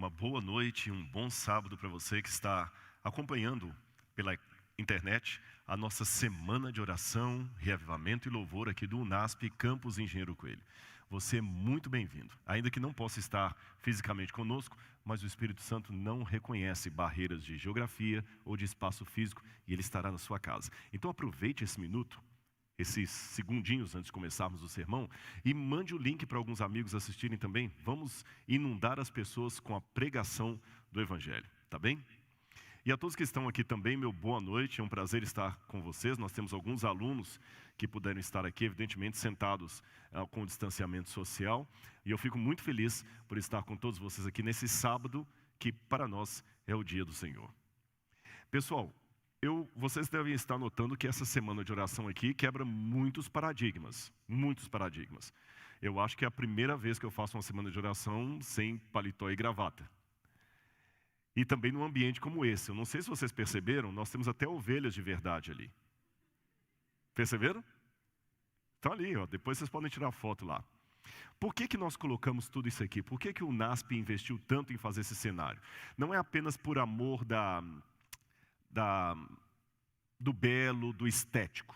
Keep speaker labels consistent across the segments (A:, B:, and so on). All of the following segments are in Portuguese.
A: Uma boa noite, um bom sábado para você que está acompanhando pela internet a nossa semana de oração, reavivamento e louvor aqui do UNASP Campus Engenheiro Coelho. Você é muito bem-vindo, ainda que não possa estar fisicamente conosco, mas o Espírito Santo não reconhece barreiras de geografia ou de espaço físico e Ele estará na sua casa. Então aproveite esse minuto, esses segundinhos antes de começarmos o sermão, e mande o link para alguns amigos assistirem também. Vamos inundar as pessoas com a pregação do Evangelho, tá bem? E a todos que estão aqui também, meu boa noite, é um prazer estar com vocês. Nós temos alguns alunos que puderam estar aqui, evidentemente sentados com distanciamento social, e eu fico muito feliz por estar com todos vocês aqui nesse sábado, que para nós é o dia do Senhor. Pessoal, vocês devem estar notando que essa semana de oração aqui quebra muitos paradigmas, muitos paradigmas. Eu acho que é a primeira vez que eu faço uma semana de oração sem paletó e gravata. E também num ambiente como esse. Eu não sei se vocês perceberam, nós temos até ovelhas de verdade ali. Perceberam? Estão ali, ó. Depois vocês podem tirar foto lá. Por que nós colocamos tudo isso aqui? Por que o UNASP investiu tanto em fazer esse cenário? Não é apenas por amor do belo, do estético.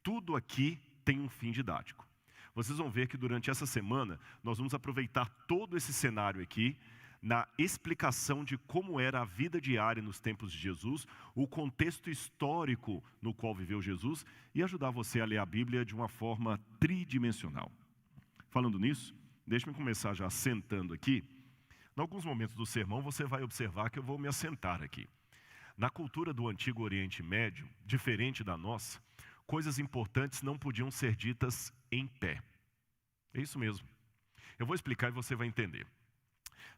A: Tudo aqui tem um fim didático. Vocês vão ver que durante essa semana nós vamos aproveitar todo esse cenário aqui na explicação de como era a vida diária nos tempos de Jesus, o contexto histórico no qual viveu Jesus e ajudar você a ler a Bíblia de uma forma tridimensional. Falando nisso, deixe-me começar já sentando aqui. Em alguns momentos do sermão você vai observar que eu vou me assentar aqui. Na cultura do Antigo Oriente Médio, diferente da nossa, coisas importantes não podiam ser ditas em pé. É isso mesmo. Eu vou explicar e você vai entender.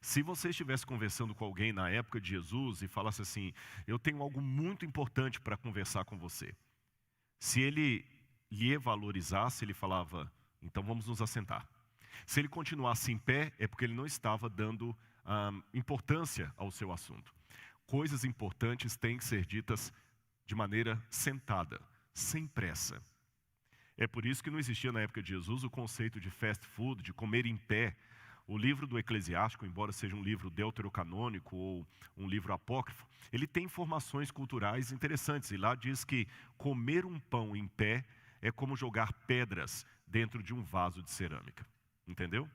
A: Se você estivesse conversando com alguém na época de Jesus e falasse assim, eu tenho algo muito importante para conversar com você. Se ele lhe valorizasse, ele falava, então vamos nos assentar. Se ele continuasse em pé, é porque ele não estava dando importância ao seu assunto. Coisas importantes têm que ser ditas de maneira sentada, sem pressa. É por isso que não existia na época de Jesus o conceito de fast food, de comer em pé. O livro do Eclesiástico, embora seja um livro deuterocanônico ou um livro apócrifo, ele tem informações culturais interessantes. E lá diz que comer um pão em pé é como jogar pedras dentro de um vaso de cerâmica. Entendeu?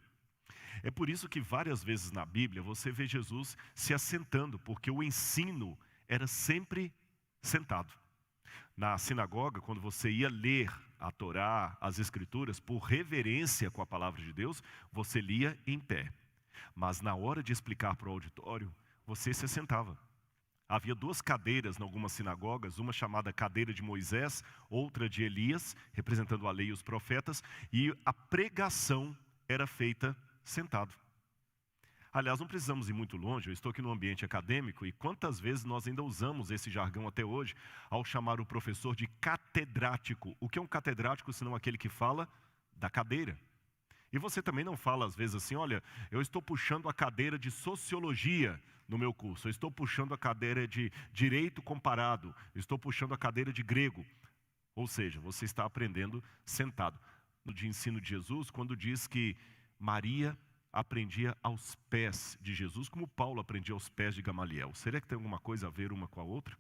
A: É por isso que várias vezes na Bíblia você vê Jesus se assentando, porque o ensino era sempre sentado. Na sinagoga, quando você ia ler a Torá, as Escrituras, por reverência com a palavra de Deus, você lia em pé. Mas na hora de explicar para o auditório, você se assentava. Havia duas cadeiras em algumas sinagogas, uma chamada cadeira de Moisés, outra de Elias, representando a lei e os profetas, e a pregação era feita sentado. Aliás, não precisamos ir muito longe, eu estou aqui no ambiente acadêmico e quantas vezes nós ainda usamos esse jargão até hoje ao chamar o professor de catedrático. O que é um catedrático senão aquele que fala da cadeira? E você também não fala às vezes assim, olha, eu estou puxando a cadeira de sociologia no meu curso, eu estou puxando a cadeira de direito comparado, eu estou puxando a cadeira de grego. Ou seja, você está aprendendo sentado. No de ensino de Jesus, quando diz que Maria aprendia aos pés de Jesus, como Paulo aprendia aos pés de Gamaliel. Será que tem alguma coisa a ver uma com a outra?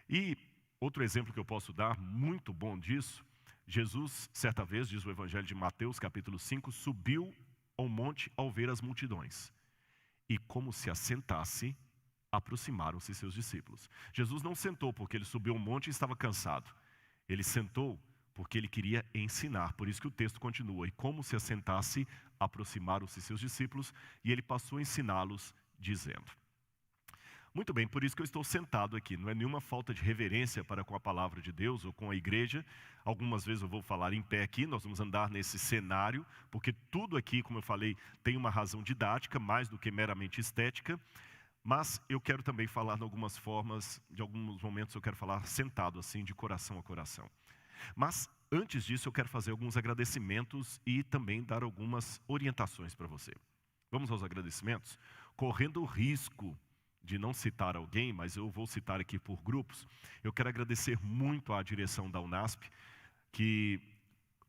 A: E outro exemplo que eu posso dar, muito bom disso, Jesus, certa vez, diz o Evangelho de Mateus, capítulo 5, subiu ao monte ao ver as multidões. E como se assentasse, aproximaram-se seus discípulos. Jesus não sentou porque ele subiu ao monte e estava cansado. Ele sentou porque ele queria ensinar. Por isso que o texto continua. E como se assentasse, aproximaram-se seus discípulos e ele passou a ensiná-los, dizendo. Muito bem, por isso que eu estou sentado aqui. Não é nenhuma falta de reverência para com a palavra de Deus ou com a igreja. Algumas vezes eu vou falar em pé aqui, nós vamos andar nesse cenário, porque tudo aqui, como eu falei, tem uma razão didática, mais do que meramente estética. Mas eu quero também falar de algumas formas, de alguns momentos eu quero falar sentado assim, de coração a coração. Mas antes disso eu quero fazer alguns agradecimentos e também dar algumas orientações para você. Vamos aos agradecimentos? Correndo o risco de não citar alguém, mas eu vou citar aqui por grupos. Eu quero agradecer muito à direção da UNASP,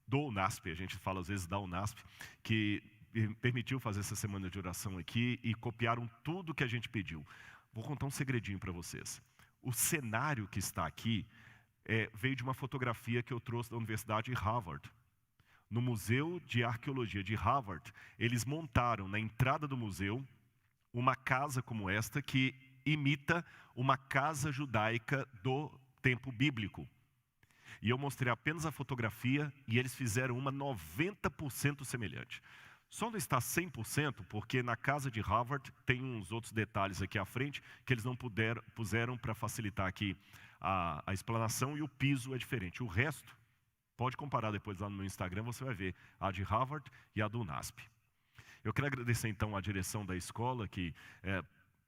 A: do UNASP, a gente fala às vezes da UNASP, que permitiu fazer essa semana de oração aqui e copiaram tudo que a gente pediu. Vou contar um segredinho para vocês. O cenário que está aqui veio de uma fotografia que eu trouxe da Universidade de Harvard. No Museu de Arqueologia de Harvard, eles montaram na entrada do museu uma casa como esta que imita uma casa judaica do tempo bíblico. E eu mostrei apenas a fotografia e eles fizeram uma 90% semelhante. Só não está 100% porque na casa de Harvard tem uns outros detalhes aqui à frente que eles não puseram para facilitar aqui a explanação, e o piso é diferente. O resto, pode comparar depois lá no meu Instagram, você vai ver a de Harvard e a do UNASP. Eu quero agradecer então à direção da escola que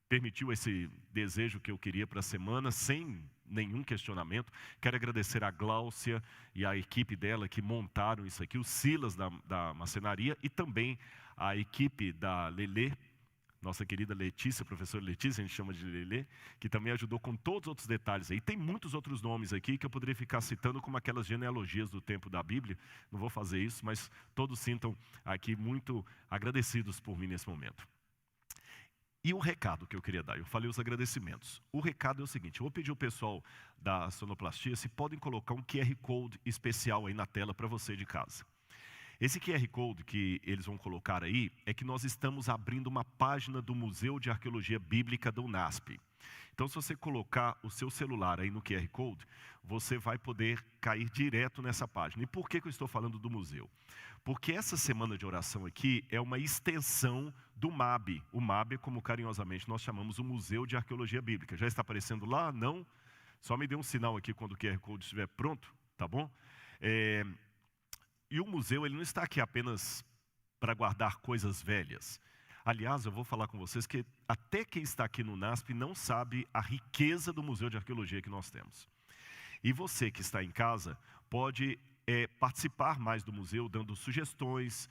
A: permitiu esse desejo que eu queria para a semana, sem nenhum questionamento. Quero agradecer a Gláucia e a equipe dela que montaram isso aqui, o Silas da macenaria e também a equipe da Lelê, nossa querida Letícia, professora Letícia, a gente chama de Lelê, que também ajudou com todos os outros detalhes aí. Tem muitos outros nomes aqui que eu poderia ficar citando como aquelas genealogias do tempo da Bíblia. Não vou fazer isso, mas todos sintam aqui muito agradecidos por mim nesse momento. E o recado que eu queria dar, eu falei os agradecimentos. O recado é o seguinte, eu vou pedir ao pessoal da sonoplastia se podem colocar um QR Code especial aí na tela para você de casa. Esse QR Code que eles vão colocar aí é que nós estamos abrindo uma página do Museu de Arqueologia Bíblica da UNASP. Então, se você colocar o seu celular aí no QR Code, você vai poder cair direto nessa página. E por que eu estou falando do museu? Porque essa semana de oração aqui é uma extensão do MAB. O MAB é como carinhosamente nós chamamos o Museu de Arqueologia Bíblica. Já está aparecendo lá? Não? Só me dê um sinal aqui quando o QR Code estiver pronto, tá bom? E o museu ele não está aqui apenas para guardar coisas velhas. Aliás, eu vou falar com vocês que até quem está aqui no UNASP não sabe a riqueza do Museu de Arqueologia que nós temos. E você que está em casa pode participar mais do museu, dando sugestões,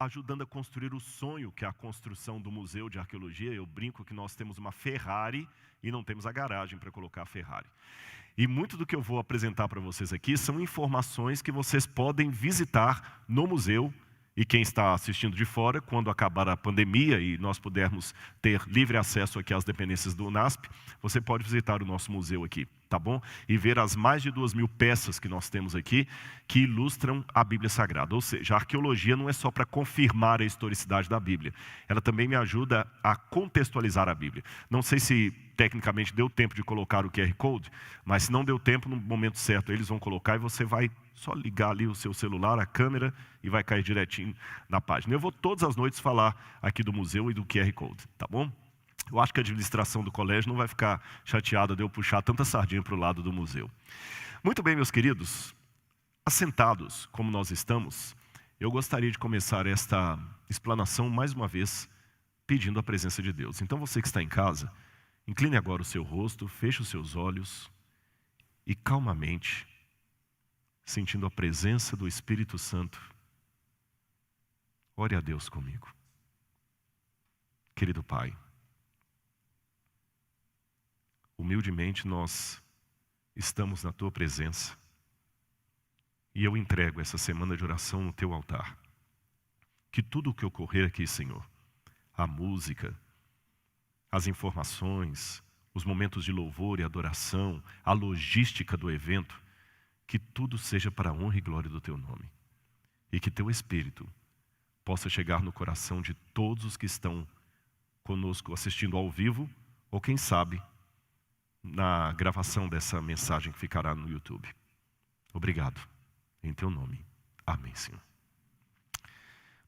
A: ajudando a construir o sonho que é a construção do Museu de Arqueologia. Eu brinco que nós temos uma Ferrari e não temos a garagem para colocar a Ferrari. E muito do que eu vou apresentar para vocês aqui são informações que vocês podem visitar no museu. E quem está assistindo de fora, quando acabar a pandemia e nós pudermos ter livre acesso aqui às dependências do UNASP, você pode visitar o nosso museu aqui, tá bom? E ver as mais de 2.000 peças que nós temos aqui, que ilustram a Bíblia Sagrada. Ou seja, a arqueologia não é só para confirmar a historicidade da Bíblia, ela também me ajuda a contextualizar a Bíblia. Não sei se tecnicamente deu tempo de colocar o QR Code, mas se não deu tempo, no momento certo eles vão colocar e você vai só ligar ali o seu celular, a câmera, e vai cair direitinho na página. Eu vou todas as noites falar aqui do museu e do QR Code, tá bom? Eu acho que a administração do colégio não vai ficar chateada de eu puxar tanta sardinha para o lado do museu. Muito bem, meus queridos, assentados como nós estamos, eu gostaria de começar esta explanação mais uma vez, pedindo a presença de Deus. Então você que está em casa, incline agora o seu rosto, feche os seus olhos e calmamente, sentindo a presença do Espírito Santo, ore a Deus comigo. Querido Pai, humildemente nós estamos na Tua presença e eu entrego essa semana de oração no Teu altar. Que tudo o que ocorrer aqui, Senhor, a música, as informações, os momentos de louvor e adoração, a logística do evento, que tudo seja para a honra e glória do Teu nome. E que Teu Espírito possa chegar no coração de todos os que estão conosco assistindo ao vivo, ou quem sabe, na gravação dessa mensagem que ficará no YouTube. Obrigado. Em Teu nome. Amém, Senhor.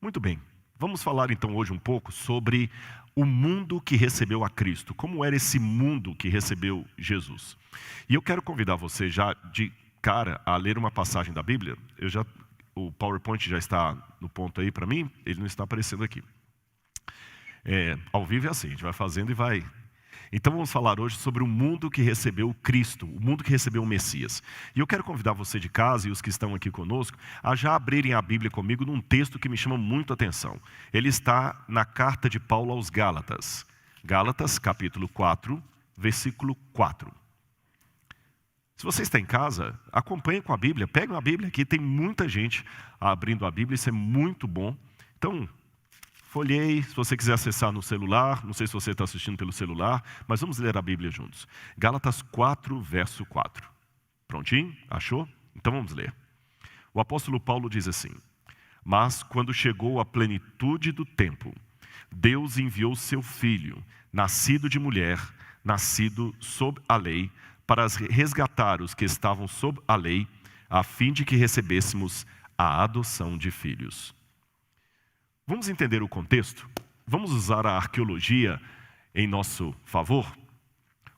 A: Muito bem. Vamos falar então hoje um pouco sobre o mundo que recebeu a Cristo. Como era esse mundo que recebeu Jesus? E eu quero convidar você já de cara a ler uma passagem da Bíblia. O PowerPoint já está no ponto aí para mim, ele não está aparecendo aqui. Ao vivo é assim, a gente vai fazendo e vai. Então vamos falar hoje sobre o mundo que recebeu o Cristo, o mundo que recebeu o Messias. E eu quero convidar você de casa e os que estão aqui conosco a já abrirem a Bíblia comigo num texto que me chama muito a atenção. Ele está na carta de Paulo aos Gálatas. Gálatas, capítulo 4, versículo 4. Se você está em casa, acompanhe com a Bíblia, pegue uma Bíblia aqui, tem muita gente abrindo a Bíblia, isso é muito bom. Então, folhei, se você quiser acessar no celular, não sei se você está assistindo pelo celular, mas vamos ler a Bíblia juntos. Gálatas 4, verso 4. Prontinho? Achou? Então vamos ler. O apóstolo Paulo diz assim: mas quando chegou a plenitude do tempo, Deus enviou seu filho, nascido de mulher, nascido sob a lei, para resgatar os que estavam sob a lei, a fim de que recebêssemos a adoção de filhos. Vamos entender o contexto? Vamos usar a arqueologia em nosso favor?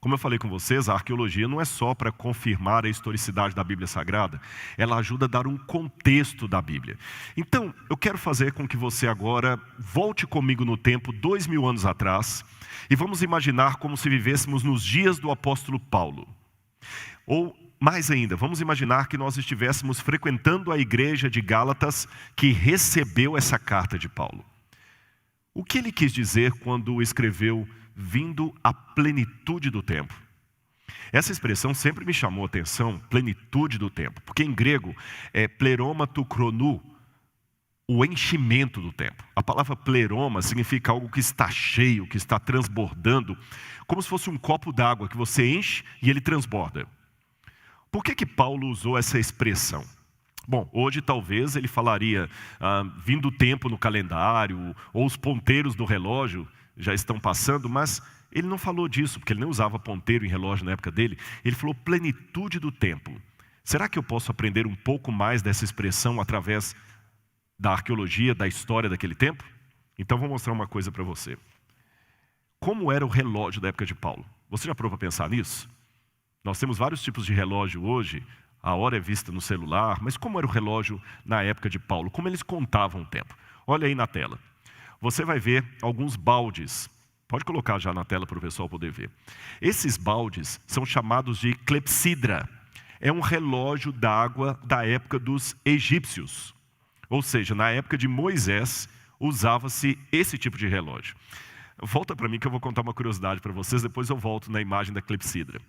A: Como eu falei com vocês, a arqueologia não é só para confirmar a historicidade da Bíblia Sagrada, ela ajuda a dar um contexto da Bíblia. Então, eu quero fazer com que você agora volte comigo no tempo, 2000 anos atrás, e vamos imaginar como se vivêssemos nos dias do apóstolo Paulo. Ou, mais ainda, vamos imaginar que nós estivéssemos frequentando a igreja de Gálatas que recebeu essa carta de Paulo. O que ele quis dizer quando escreveu vindo à plenitude do tempo? Essa expressão sempre me chamou a atenção, plenitude do tempo, porque em grego é pleroma tu chronou, o enchimento do tempo. A palavra pleroma significa algo que está cheio, que está transbordando, como se fosse um copo d'água que você enche e ele transborda. Por que Paulo usou essa expressão? Bom, hoje talvez ele falaria vindo o tempo no calendário, ou os ponteiros do relógio já estão passando, mas ele não falou disso, porque ele não usava ponteiro em relógio na época dele. Ele falou plenitude do tempo. Será que eu posso aprender um pouco mais dessa expressão através da arqueologia, da história daquele tempo? Então vou mostrar uma coisa para você. Como era o relógio da época de Paulo? Você já parou para pensar nisso? Nós temos vários tipos de relógio hoje, a hora é vista no celular, mas como era o relógio na época de Paulo? Como eles contavam o tempo? Olha aí na tela. Você vai ver alguns baldes. Pode colocar já na tela para o pessoal poder ver. Esses baldes são chamados de clepsidra. É um relógio d'água da época dos egípcios. Ou seja, na época de Moisés, usava-se esse tipo de relógio. Volta para mim que eu vou contar uma curiosidade para vocês, depois eu volto na imagem da clepsidra.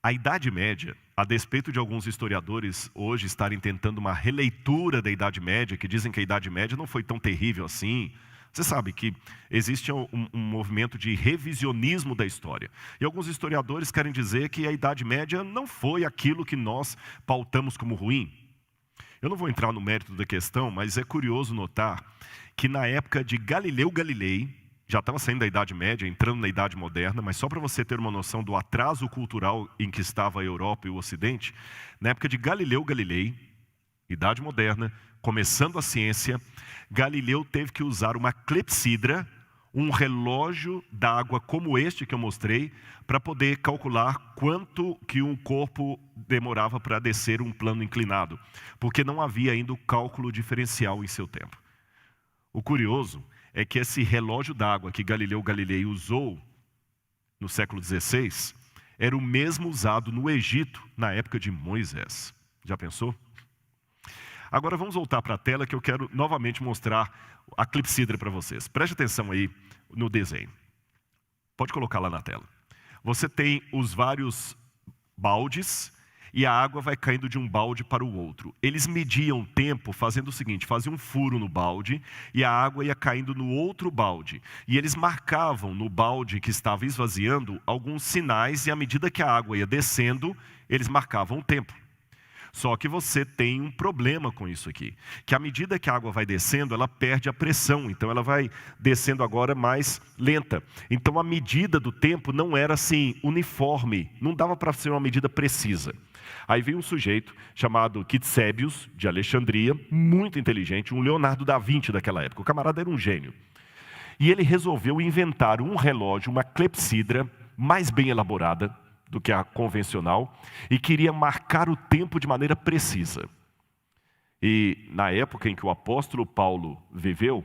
A: A Idade Média, a despeito de alguns historiadores hoje estarem tentando uma releitura da Idade Média, que dizem que a Idade Média não foi tão terrível assim, você sabe que existe um movimento de revisionismo da história. E alguns historiadores querem dizer que a Idade Média não foi aquilo que nós pautamos como ruim. Eu não vou entrar no mérito da questão, mas é curioso notar que na época de Galileu Galilei, já estava saindo da Idade Média, entrando na Idade Moderna, mas só para você ter uma noção do atraso cultural em que estava a Europa e o Ocidente, na época de Galileu Galilei, Idade Moderna, começando a ciência, Galileu teve que usar uma clepsidra, um relógio d'água como este que eu mostrei, para poder calcular quanto que um corpo demorava para descer um plano inclinado, porque não havia ainda o cálculo diferencial em seu tempo. O curioso é que esse relógio d'água que Galileu Galilei usou no século XVI, era o mesmo usado no Egito na época de Moisés. Já pensou? Agora vamos voltar para a tela que eu quero novamente mostrar a clepsidra para vocês. Preste atenção aí no desenho. Pode colocar lá na tela. Você tem os vários baldes e a água vai caindo de um balde para o outro. Eles mediam o tempo fazendo o seguinte, faziam um furo no balde e a água ia caindo no outro balde. E eles marcavam no balde que estava esvaziando alguns sinais e à medida que a água ia descendo, eles marcavam o tempo. Só que você tem um problema com isso aqui, que à medida que a água vai descendo, ela perde a pressão, então ela vai descendo agora mais lenta. Então a medida do tempo não era assim, uniforme, não dava para ser uma medida precisa. Aí veio um sujeito chamado Quitsébios, de Alexandria, muito inteligente, um Leonardo da Vinci daquela época, o camarada era um gênio. E ele resolveu inventar um relógio, uma clepsidra, mais bem elaborada do que a convencional, e queria marcar o tempo de maneira precisa. E na época em que o apóstolo Paulo viveu,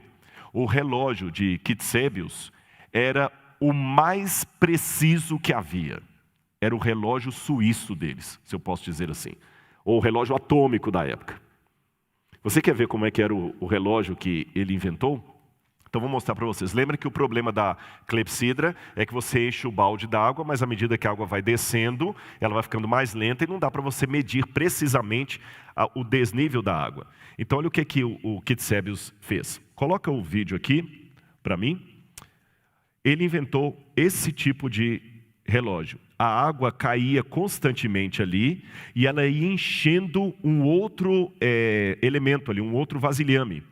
A: o relógio de Quitsébios era o mais preciso que havia. Era o relógio suíço deles, se eu posso dizer assim. Ou o relógio atômico da época. Você quer ver como é que era o relógio que ele inventou? Então vou mostrar para vocês. Lembra que o problema da clepsidra é que você enche o balde d'água, mas à medida que a água vai descendo, ela vai ficando mais lenta e não dá para você medir precisamente o desnível da água. Então olha o que o Quitsébios fez. Coloca o vídeo aqui para mim. Ele inventou esse tipo de relógio. A água caía constantemente ali e ela ia enchendo um outro elemento ali, um outro vasilhame.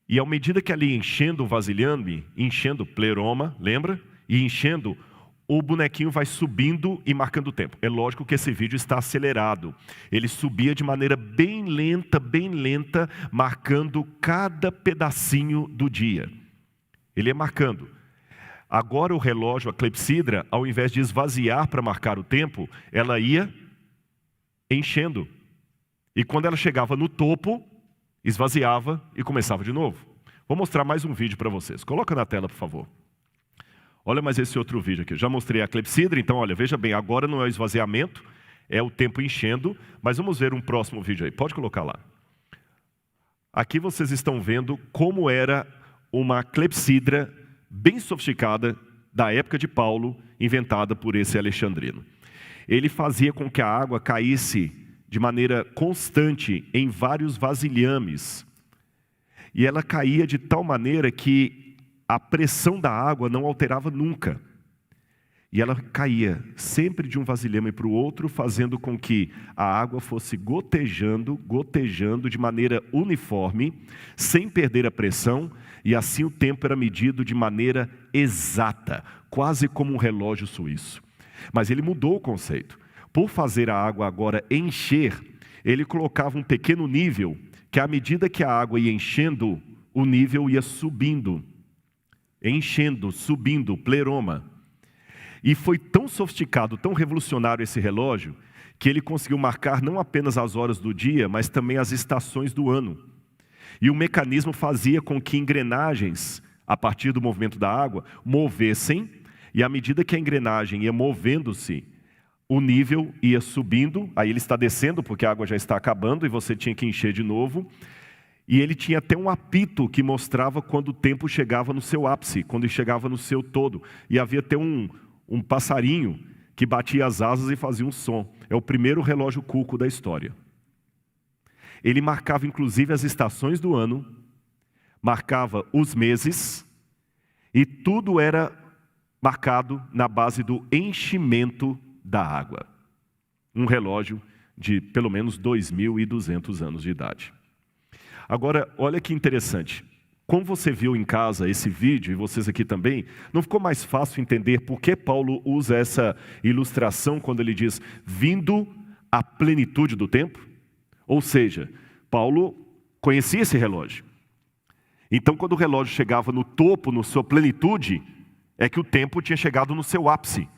A: E à medida que ela ia enchendo o vasilhame, enchendo o pleroma, lembra? E enchendo, o bonequinho vai subindo e marcando o tempo. É lógico que esse vídeo está acelerado. Ele subia de maneira bem lenta, marcando cada pedacinho do dia. Ele ia marcando. Agora o relógio, a clepsidra, ao invés de esvaziar para marcar o tempo, ela ia enchendo. E quando ela chegava no topo, esvaziava e começava de novo. Vou mostrar mais um vídeo para vocês. Coloca na tela, por favor. Olha mais esse outro vídeo aqui. Eu já mostrei a clepsidra, então olha, veja bem, agora não é o esvaziamento, é o tempo enchendo, mas vamos ver um próximo vídeo aí. Pode colocar lá. Aqui vocês estão vendo como era uma clepsidra bem sofisticada da época de Paulo, inventada por esse alexandrino. Ele fazia com que a água caísse de maneira constante em vários vasilhames. E ela caía de tal maneira que a pressão da água não alterava nunca. E ela caía sempre de um vasilhame para o outro, fazendo com que a água fosse gotejando de maneira uniforme, sem perder a pressão, e assim o tempo era medido de maneira exata, quase como um relógio suíço. Mas ele mudou o conceito. Por fazer a água agora encher, ele colocava um pequeno nível, que à medida que a água ia enchendo, o nível ia subindo. Enchendo, subindo, pleroma. E foi tão sofisticado, tão revolucionário esse relógio, que ele conseguiu marcar não apenas as horas do dia, mas também as estações do ano. E o mecanismo fazia com que engrenagens, a partir do movimento da água, movessem, e à medida que a engrenagem ia movendo-se, o nível ia subindo, aí ele está descendo porque a água já está acabando e você tinha que encher de novo. E ele tinha até um apito que mostrava quando o tempo chegava no seu ápice, quando ele chegava no seu todo. E havia até um passarinho que batia as asas e fazia um som. É o primeiro relógio cuco da história. Ele marcava inclusive as estações do ano, marcava os meses, e tudo era marcado na base do enchimento da água. Um relógio de pelo menos 2.200 anos de idade. Agora, olha que interessante. Como você viu em casa esse vídeo, e vocês aqui também, não ficou mais fácil entender por que Paulo usa essa ilustração quando ele diz, vindo à plenitude do tempo? Ou seja, Paulo conhecia esse relógio. Então, quando o relógio chegava no topo, na sua plenitude, é que o tempo tinha chegado no seu ápice.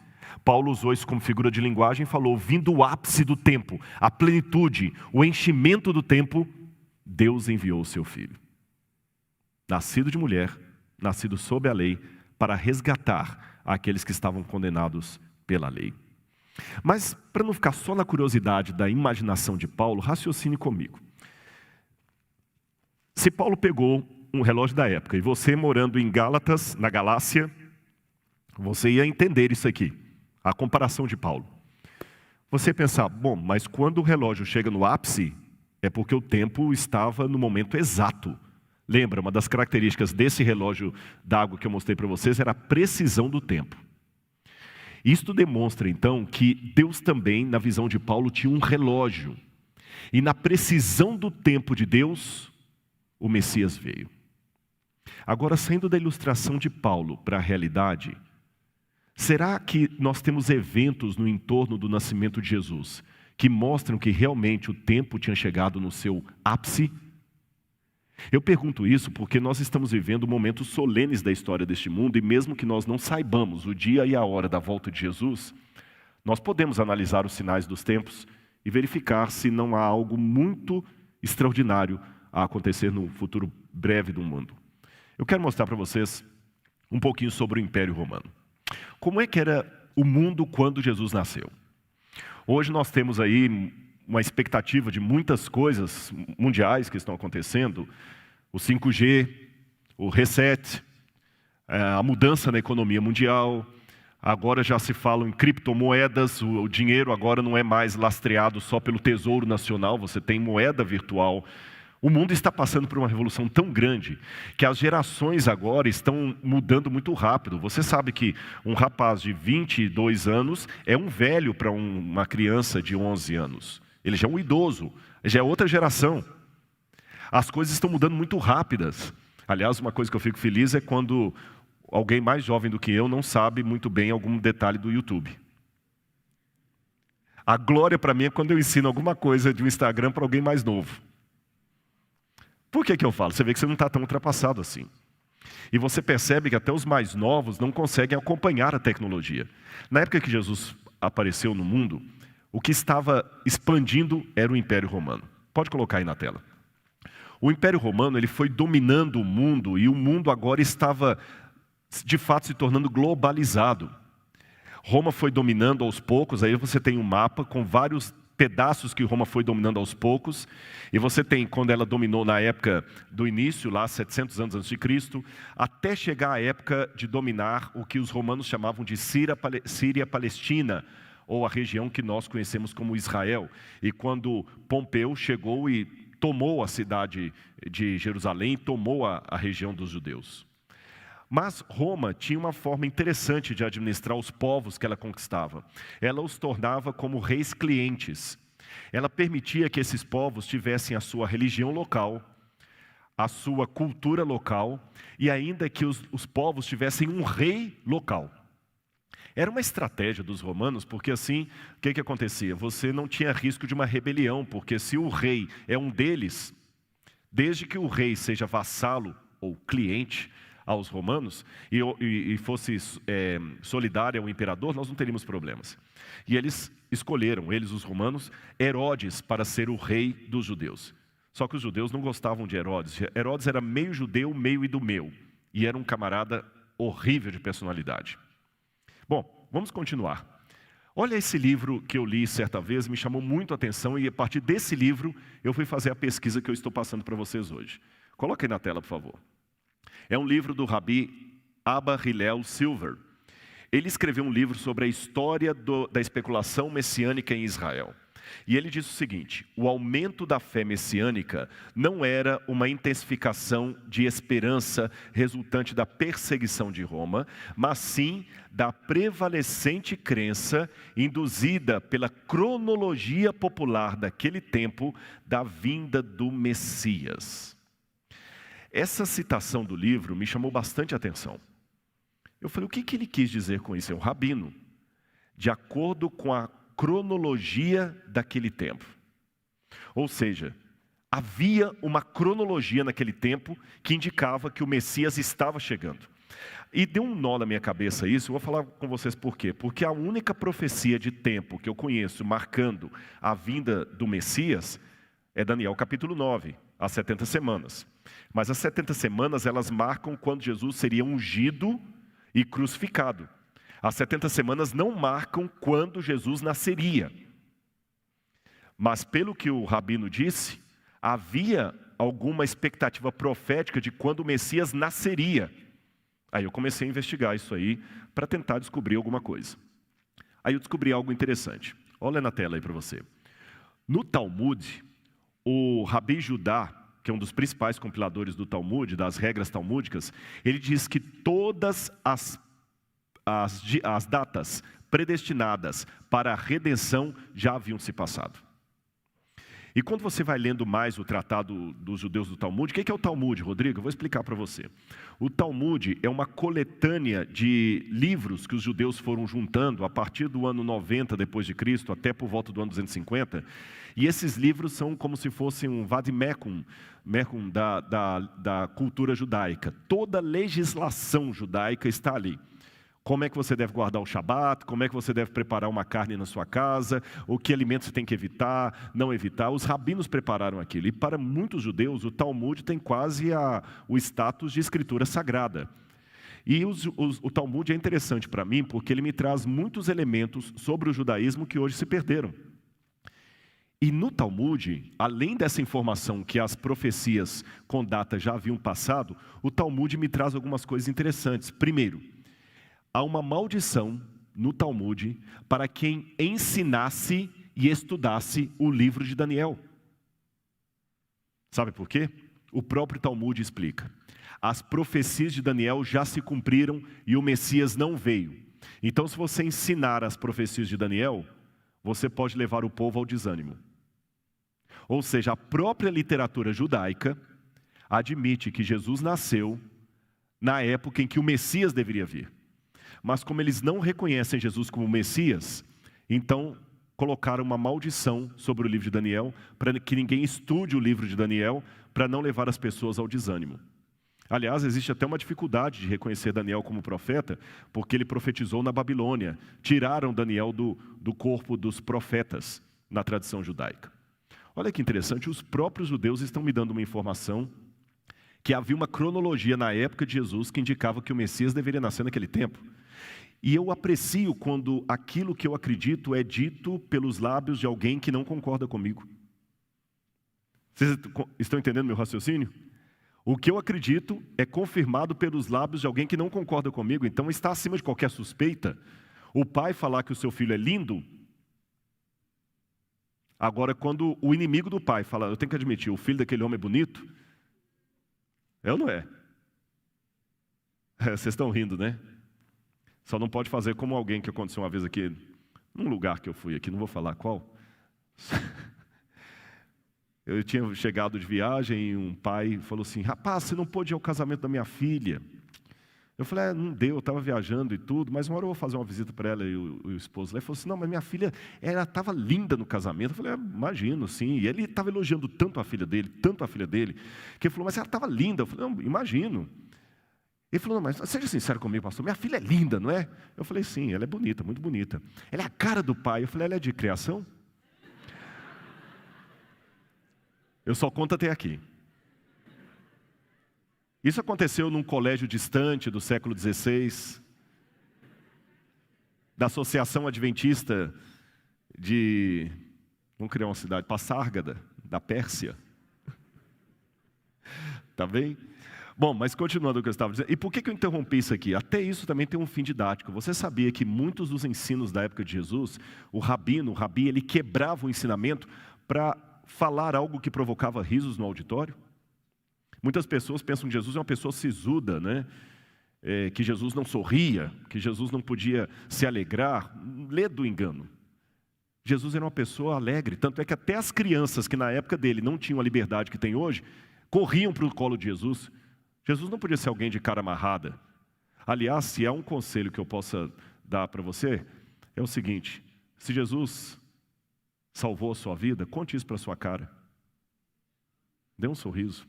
A: Paulo usou isso como figura de linguagem e falou, vindo o ápice do tempo, a plenitude, o enchimento do tempo, Deus enviou o seu filho, nascido de mulher, nascido sob a lei, para resgatar aqueles que estavam condenados pela lei. Mas, para não ficar só na curiosidade da imaginação de Paulo, raciocine comigo. Se Paulo pegou um relógio da época, e você morando em Gálatas, na Galácia, você ia entender isso aqui, a comparação de Paulo. Você ia pensar, bom, mas quando o relógio chega no ápice, é porque o tempo estava no momento exato. Lembra, uma das características desse relógio d'água que eu mostrei para vocês era a precisão do tempo. Isto demonstra, então, que Deus também, na visão de Paulo, tinha um relógio. E na precisão do tempo de Deus, o Messias veio. Agora, saindo da ilustração de Paulo para a realidade, será que nós temos eventos no entorno do nascimento de Jesus que mostram que realmente o tempo tinha chegado no seu ápice? Eu pergunto isso porque nós estamos vivendo momentos solenes da história deste mundo, e mesmo que nós não saibamos o dia e a hora da volta de Jesus, nós podemos analisar os sinais dos tempos e verificar se não há algo muito extraordinário a acontecer no futuro breve do mundo. Eu quero mostrar para vocês um pouquinho sobre o Império Romano. Como é que era o mundo quando Jesus nasceu? Hoje nós temos aí uma expectativa de muitas coisas mundiais que estão acontecendo, o 5G, o reset, a mudança na economia mundial, agora já se fala em criptomoedas, o dinheiro agora não é mais lastreado só pelo Tesouro Nacional, você tem moeda virtual, O mundo está passando por uma revolução tão grande que as gerações agora estão mudando muito rápido. Você sabe que um rapaz de 22 anos é um velho para uma criança de 11 anos. Ele já é um idoso, já é outra geração. As coisas estão mudando muito rápidas. Aliás, uma coisa que eu fico feliz é quando alguém mais jovem do que eu não sabe muito bem algum detalhe do YouTube. A glória para mim é quando eu ensino alguma coisa de um Instagram para alguém mais novo. Por que eu falo? Você vê que você não está tão ultrapassado assim. E você percebe que até os mais novos não conseguem acompanhar a tecnologia. Na época que Jesus apareceu no mundo, o que estava expandindo era o Império Romano. Pode colocar aí na tela. O Império Romano ele foi dominando o mundo e o mundo agora estava, de fato, se tornando globalizado. Roma foi dominando aos poucos, aí você tem um mapa com vários pedaços que Roma foi dominando aos poucos, e você tem, quando ela dominou na época do início, lá 700 anos antes de Cristo, até chegar à época de dominar o que os romanos chamavam de Síria-Palestina, ou a região que nós conhecemos como Israel. E quando Pompeu chegou e tomou a cidade de Jerusalém, tomou a região dos judeus. Mas Roma tinha uma forma interessante de administrar os povos que ela conquistava. Ela os tornava como reis clientes. Ela permitia que esses povos tivessem a sua religião local, a sua cultura local, e ainda que os povos tivessem um rei local. Era uma estratégia dos romanos, porque assim, o que acontecia? Você não tinha risco de uma rebelião, porque se o rei é um deles, desde que o rei seja vassalo ou cliente aos romanos, e fosse solidário ao imperador, nós não teríamos problemas. E eles escolheram, os romanos, Herodes para ser o rei dos judeus. Só que os judeus não gostavam de Herodes. Herodes era meio judeu, meio idumeu, e era um camarada horrível de personalidade. Bom, vamos continuar. Olha esse livro que eu li certa vez, me chamou muito a atenção, e a partir desse livro eu fui fazer a pesquisa que eu estou passando para vocês hoje. Coloque aí na tela, por favor. É um livro do Rabi Abba Hillel Silver. Ele escreveu um livro sobre a história da especulação messiânica em Israel. E ele diz o seguinte: o aumento da fé messiânica não era uma intensificação de esperança resultante da perseguição de Roma, mas sim da prevalecente crença induzida pela cronologia popular daquele tempo da vinda do Messias. Essa citação do livro me chamou bastante atenção. Eu falei, o que ele quis dizer com isso? É um rabino, de acordo com a cronologia daquele tempo. Ou seja, havia uma cronologia naquele tempo que indicava que o Messias estava chegando. E deu um nó na minha cabeça isso, eu vou falar com vocês por quê. Porque a única profecia de tempo que eu conheço marcando a vinda do Messias é Daniel capítulo 9, as 70 semanas. Mas as 70 semanas, elas marcam quando Jesus seria ungido e crucificado. As 70 semanas não marcam quando Jesus nasceria. Mas pelo que o rabino disse, havia alguma expectativa profética de quando o Messias nasceria. Aí eu comecei a investigar isso aí para tentar descobrir alguma coisa. Aí eu descobri algo interessante. Olha na tela aí para você. No Talmud, o Rabi Judá, que é um dos principais compiladores do Talmud, das regras talmúdicas, ele diz que todas as datas predestinadas para a redenção já haviam se passado. E quando você vai lendo mais o tratado dos judeus do Talmud, o que é o Talmud, Rodrigo? Eu vou explicar para você. O Talmud é uma coletânea de livros que os judeus foram juntando a partir do ano 90 depois de Cristo até por volta do ano 250. E esses livros são como se fossem um vademecum da cultura judaica. Toda legislação judaica está ali. Como é que você deve guardar o Shabat, como é que você deve preparar uma carne na sua casa, o que alimentos você tem que evitar, não evitar. Os rabinos prepararam aquilo. E para muitos judeus, o Talmud tem quase o status de escritura sagrada. E o Talmud é interessante para mim, porque ele me traz muitos elementos sobre o judaísmo que hoje se perderam. E no Talmud, além dessa informação que as profecias com data já haviam passado, o Talmud me traz algumas coisas interessantes. Primeiro, há uma maldição no Talmud para quem ensinasse e estudasse o livro de Daniel. Sabe por quê? O próprio Talmud explica. As profecias de Daniel já se cumpriram e o Messias não veio. Então, se você ensinar as profecias de Daniel, você pode levar o povo ao desânimo. Ou seja, a própria literatura judaica admite que Jesus nasceu na época em que o Messias deveria vir. Mas como eles não reconhecem Jesus como Messias, então colocaram uma maldição sobre o livro de Daniel, para que ninguém estude o livro de Daniel, para não levar as pessoas ao desânimo. Aliás, existe até uma dificuldade de reconhecer Daniel como profeta, porque ele profetizou na Babilônia. Tiraram Daniel do corpo dos profetas na tradição judaica. Olha que interessante, os próprios judeus estão me dando uma informação que havia uma cronologia na época de Jesus que indicava que o Messias deveria nascer naquele tempo. E eu aprecio quando aquilo que eu acredito é dito pelos lábios de alguém que não concorda comigo. Vocês estão entendendo meu raciocínio? O que eu acredito é confirmado pelos lábios de alguém que não concorda comigo, então está acima de qualquer suspeita. O pai falar que o seu filho é lindo. Agora, quando o inimigo do pai fala, eu tenho que admitir, o filho daquele homem é bonito, é ou não é? Vocês estão rindo, né? Só não pode fazer como alguém que aconteceu uma vez aqui, num lugar que eu fui aqui, não vou falar qual. Eu tinha chegado de viagem e um pai falou assim, rapaz, você não pôde ir ao casamento da minha filha. Eu falei, não deu, eu estava viajando e tudo, mas uma hora eu vou fazer uma visita para ela e o esposo lá. Ele falou assim, não, mas minha filha, ela estava linda no casamento. Eu falei, imagino, sim. E ele estava elogiando tanto a filha dele, que ele falou, mas ela estava linda. Eu falei, não, imagino. Ele falou, não, mas seja sincero comigo, pastor, minha filha é linda, não é? Eu falei, sim, ela é bonita, muito bonita. Ela é a cara do pai. Eu falei, ela é de criação? Eu só conto até aqui. Isso aconteceu num colégio distante do século XVI, da Associação Adventista de, vamos criar uma cidade, Passárgada, da Pérsia. Tá bem? Bom, mas continuando o que eu estava dizendo, e por que eu interrompi isso aqui? Até isso também tem um fim didático. Você sabia que muitos dos ensinos da época de Jesus, o rabi, ele quebrava o ensinamento para falar algo que provocava risos no auditório? Muitas pessoas pensam que Jesus é uma pessoa sisuda, né? Que Jesus não sorria, que Jesus não podia se alegrar. Lê do engano. Jesus era uma pessoa alegre, tanto é que até as crianças que na época dele não tinham a liberdade que tem hoje, corriam para o colo de Jesus. Jesus não podia ser alguém de cara amarrada. Aliás, se há um conselho que eu possa dar para você, é o seguinte, se Jesus salvou a sua vida, conte isso para a sua cara. Dê um sorriso.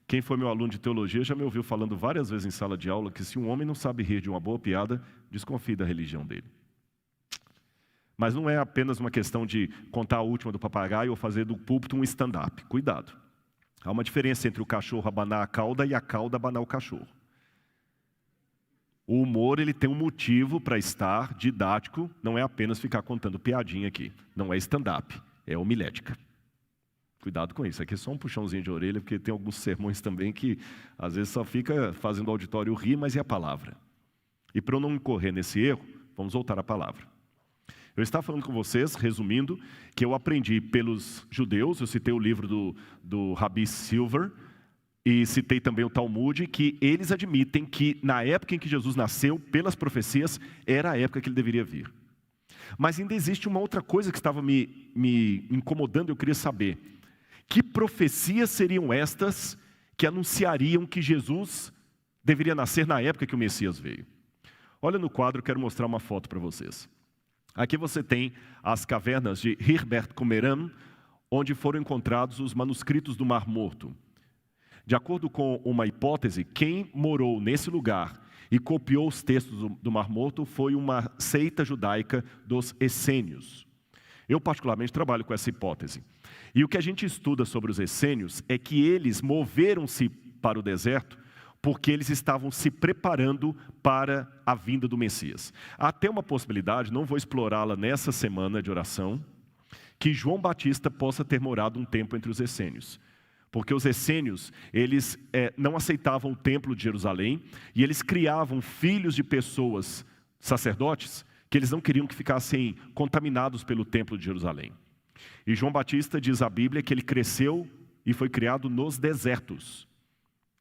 A: Quem foi meu aluno de teologia já me ouviu falando várias vezes em sala de aula que se um homem não sabe rir de uma boa piada, desconfie da religião dele. Mas não é apenas uma questão de contar a última do papagaio ou fazer do púlpito um stand-up. Cuidado. Há uma diferença entre o cachorro abanar a cauda e a cauda abanar o cachorro. O humor, ele tem um motivo para estar didático, não é apenas ficar contando piadinha aqui. Não é stand-up, é homilética. Cuidado com isso, aqui é só um puxãozinho de orelha, porque tem alguns sermões também que às vezes só fica fazendo o auditório rir, mas e a palavra? E para eu não incorrer nesse erro, vamos voltar à palavra. Eu estava falando com vocês, resumindo, que eu aprendi pelos judeus, eu citei o livro do Rabi Silver, e citei também o Talmud, que eles admitem que na época em que Jesus nasceu, pelas profecias, era a época que ele deveria vir. Mas ainda existe uma outra coisa que estava me incomodando, eu queria saber. Que profecias seriam estas que anunciariam que Jesus deveria nascer na época que o Messias veio? Olha no quadro, eu quero mostrar uma foto para vocês. Aqui você tem as cavernas de Herbert Qumran, onde foram encontrados os manuscritos do Mar Morto. De acordo com uma hipótese, quem morou nesse lugar e copiou os textos do Mar Morto foi uma seita judaica dos essênios. Eu particularmente trabalho com essa hipótese. E o que a gente estuda sobre os essênios é que eles moveram-se para o deserto porque eles estavam se preparando para a vinda do Messias. Há até uma possibilidade, não vou explorá-la nessa semana de oração, que João Batista possa ter morado um tempo entre os essênios. Porque os essênios, eles não aceitavam o templo de Jerusalém e eles criavam filhos de pessoas, sacerdotes, que eles não queriam que ficassem contaminados pelo templo de Jerusalém. E João Batista diz a Bíblia que ele cresceu e foi criado nos desertos.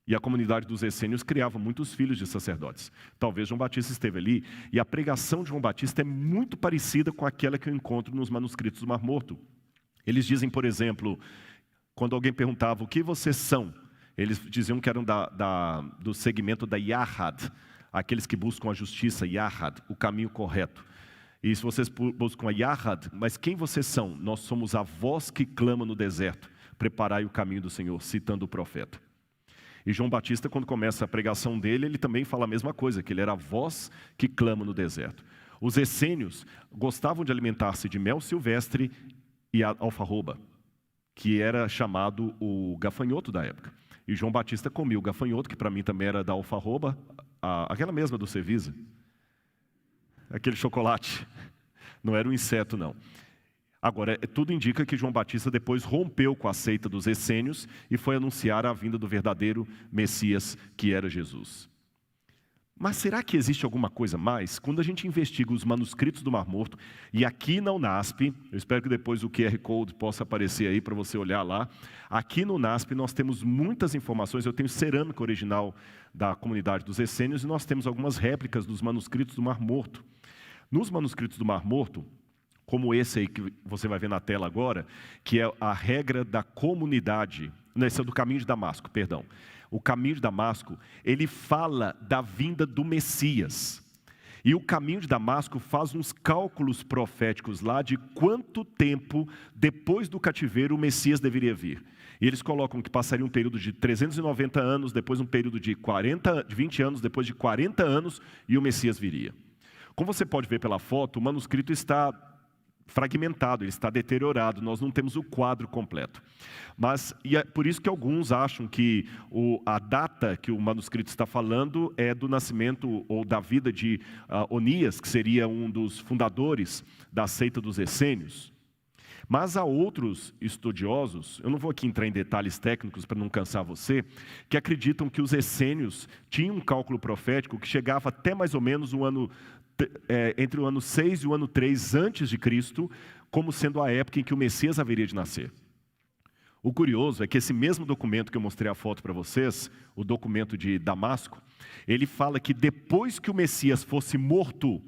A: E a comunidade dos essênios criava muitos filhos de sacerdotes. Talvez João Batista esteve ali, e a pregação de João Batista é muito parecida com aquela que eu encontro nos manuscritos do Mar Morto. Eles dizem, por exemplo, quando alguém perguntava o que vocês são, eles diziam que eram do segmento da Yahad, aqueles que buscam a justiça, Yahad, o caminho correto. E se vocês buscam a Yahad, mas quem vocês são? Nós somos a voz que clama no deserto, preparai o caminho do Senhor, citando o profeta. E João Batista, quando começa a pregação dele, ele também fala a mesma coisa, que ele era a voz que clama no deserto. Os essênios gostavam de alimentar-se de mel silvestre e alfarroba, que era chamado o gafanhoto da época. E João Batista comia o gafanhoto, que para mim também era da alfarroba, aquela mesma do Cevisa, aquele chocolate, não era um inseto não. Agora, tudo indica que João Batista depois rompeu com a seita dos essênios e foi anunciar a vinda do verdadeiro Messias, que era Jesus. Mas será que existe alguma coisa mais? Quando a gente investiga os manuscritos do Mar Morto, e aqui na UNASP, eu espero que depois o QR Code possa aparecer aí para você olhar lá, aqui no UNASP nós temos muitas informações, eu tenho cerâmica original da comunidade dos essênios e nós temos algumas réplicas dos manuscritos do Mar Morto. Nos manuscritos do Mar Morto, como esse aí que você vai ver na tela agora, que é a regra da comunidade, não, esse é do caminho de Damasco, perdão. O caminho de Damasco, ele fala da vinda do Messias. E o caminho de Damasco faz uns cálculos proféticos lá de quanto tempo depois do cativeiro o Messias deveria vir. E eles colocam que passaria um período de 390 anos, depois um período de 20 anos, depois de 40 anos, e o Messias viria. Como você pode ver pela foto, o manuscrito está fragmentado, ele está deteriorado, nós não temos o quadro completo. E é por isso que alguns acham que a data que o manuscrito está falando é do nascimento ou da vida de Onias, que seria um dos fundadores da seita dos essênios. Mas há outros estudiosos, eu não vou aqui entrar em detalhes técnicos para não cansar você, que acreditam que os essênios tinham um cálculo profético que chegava até mais ou menos entre o ano 6 e o ano 3 antes de Cristo, como sendo a época em que o Messias haveria de nascer. O curioso é que esse mesmo documento que eu mostrei a foto para vocês, o documento de Damasco, ele fala que depois que o Messias fosse morto,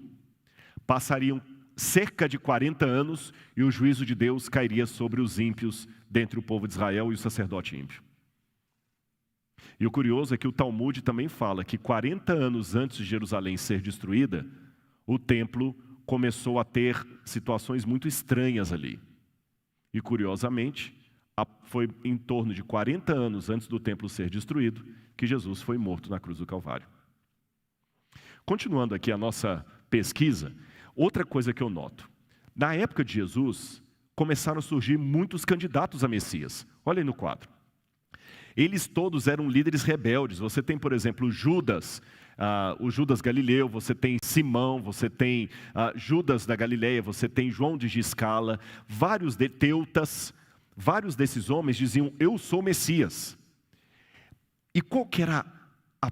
A: passariam cerca de 40 anos e o juízo de Deus cairia sobre os ímpios dentre o povo de Israel e o sacerdote ímpio. E o curioso é que o Talmud também fala que 40 anos antes de Jerusalém ser destruída, o templo começou a ter situações muito estranhas ali. E curiosamente, foi em torno de 40 anos antes do templo ser destruído que Jesus foi morto na cruz do Calvário. Continuando aqui a nossa pesquisa, outra coisa que eu noto. Na época de Jesus, começaram a surgir muitos candidatos a Messias. Olha aí no quadro. Eles todos eram líderes rebeldes. Você tem, por exemplo, Judas, o Judas Galileu, você tem Simão, você tem Judas da Galileia, você tem João de Giscala, vários Teutas, vários desses homens diziam, eu sou Messias. E qual que era a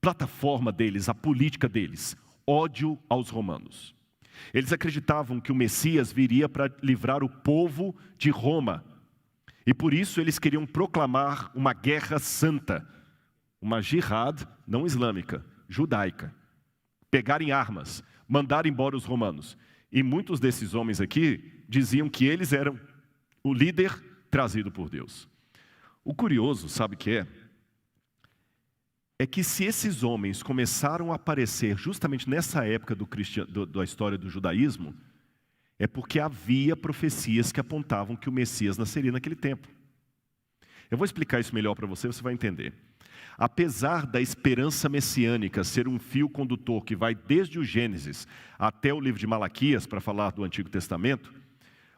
A: plataforma deles, a política deles? Ódio aos romanos. Eles acreditavam que o Messias viria para livrar o povo de Roma. E por isso eles queriam proclamar uma guerra santa, uma jihad não islâmica, judaica. Pegarem armas, mandar embora os romanos. E muitos desses homens aqui diziam que eles eram o líder trazido por Deus. O curioso, sabe o que é? É que se esses homens começaram a aparecer justamente nessa época da história do judaísmo, é porque havia profecias que apontavam que o Messias nasceria naquele tempo. Eu vou explicar isso melhor para você, você vai entender. Apesar da esperança messiânica ser um fio condutor que vai desde o Gênesis até o livro de Malaquias, para falar do Antigo Testamento,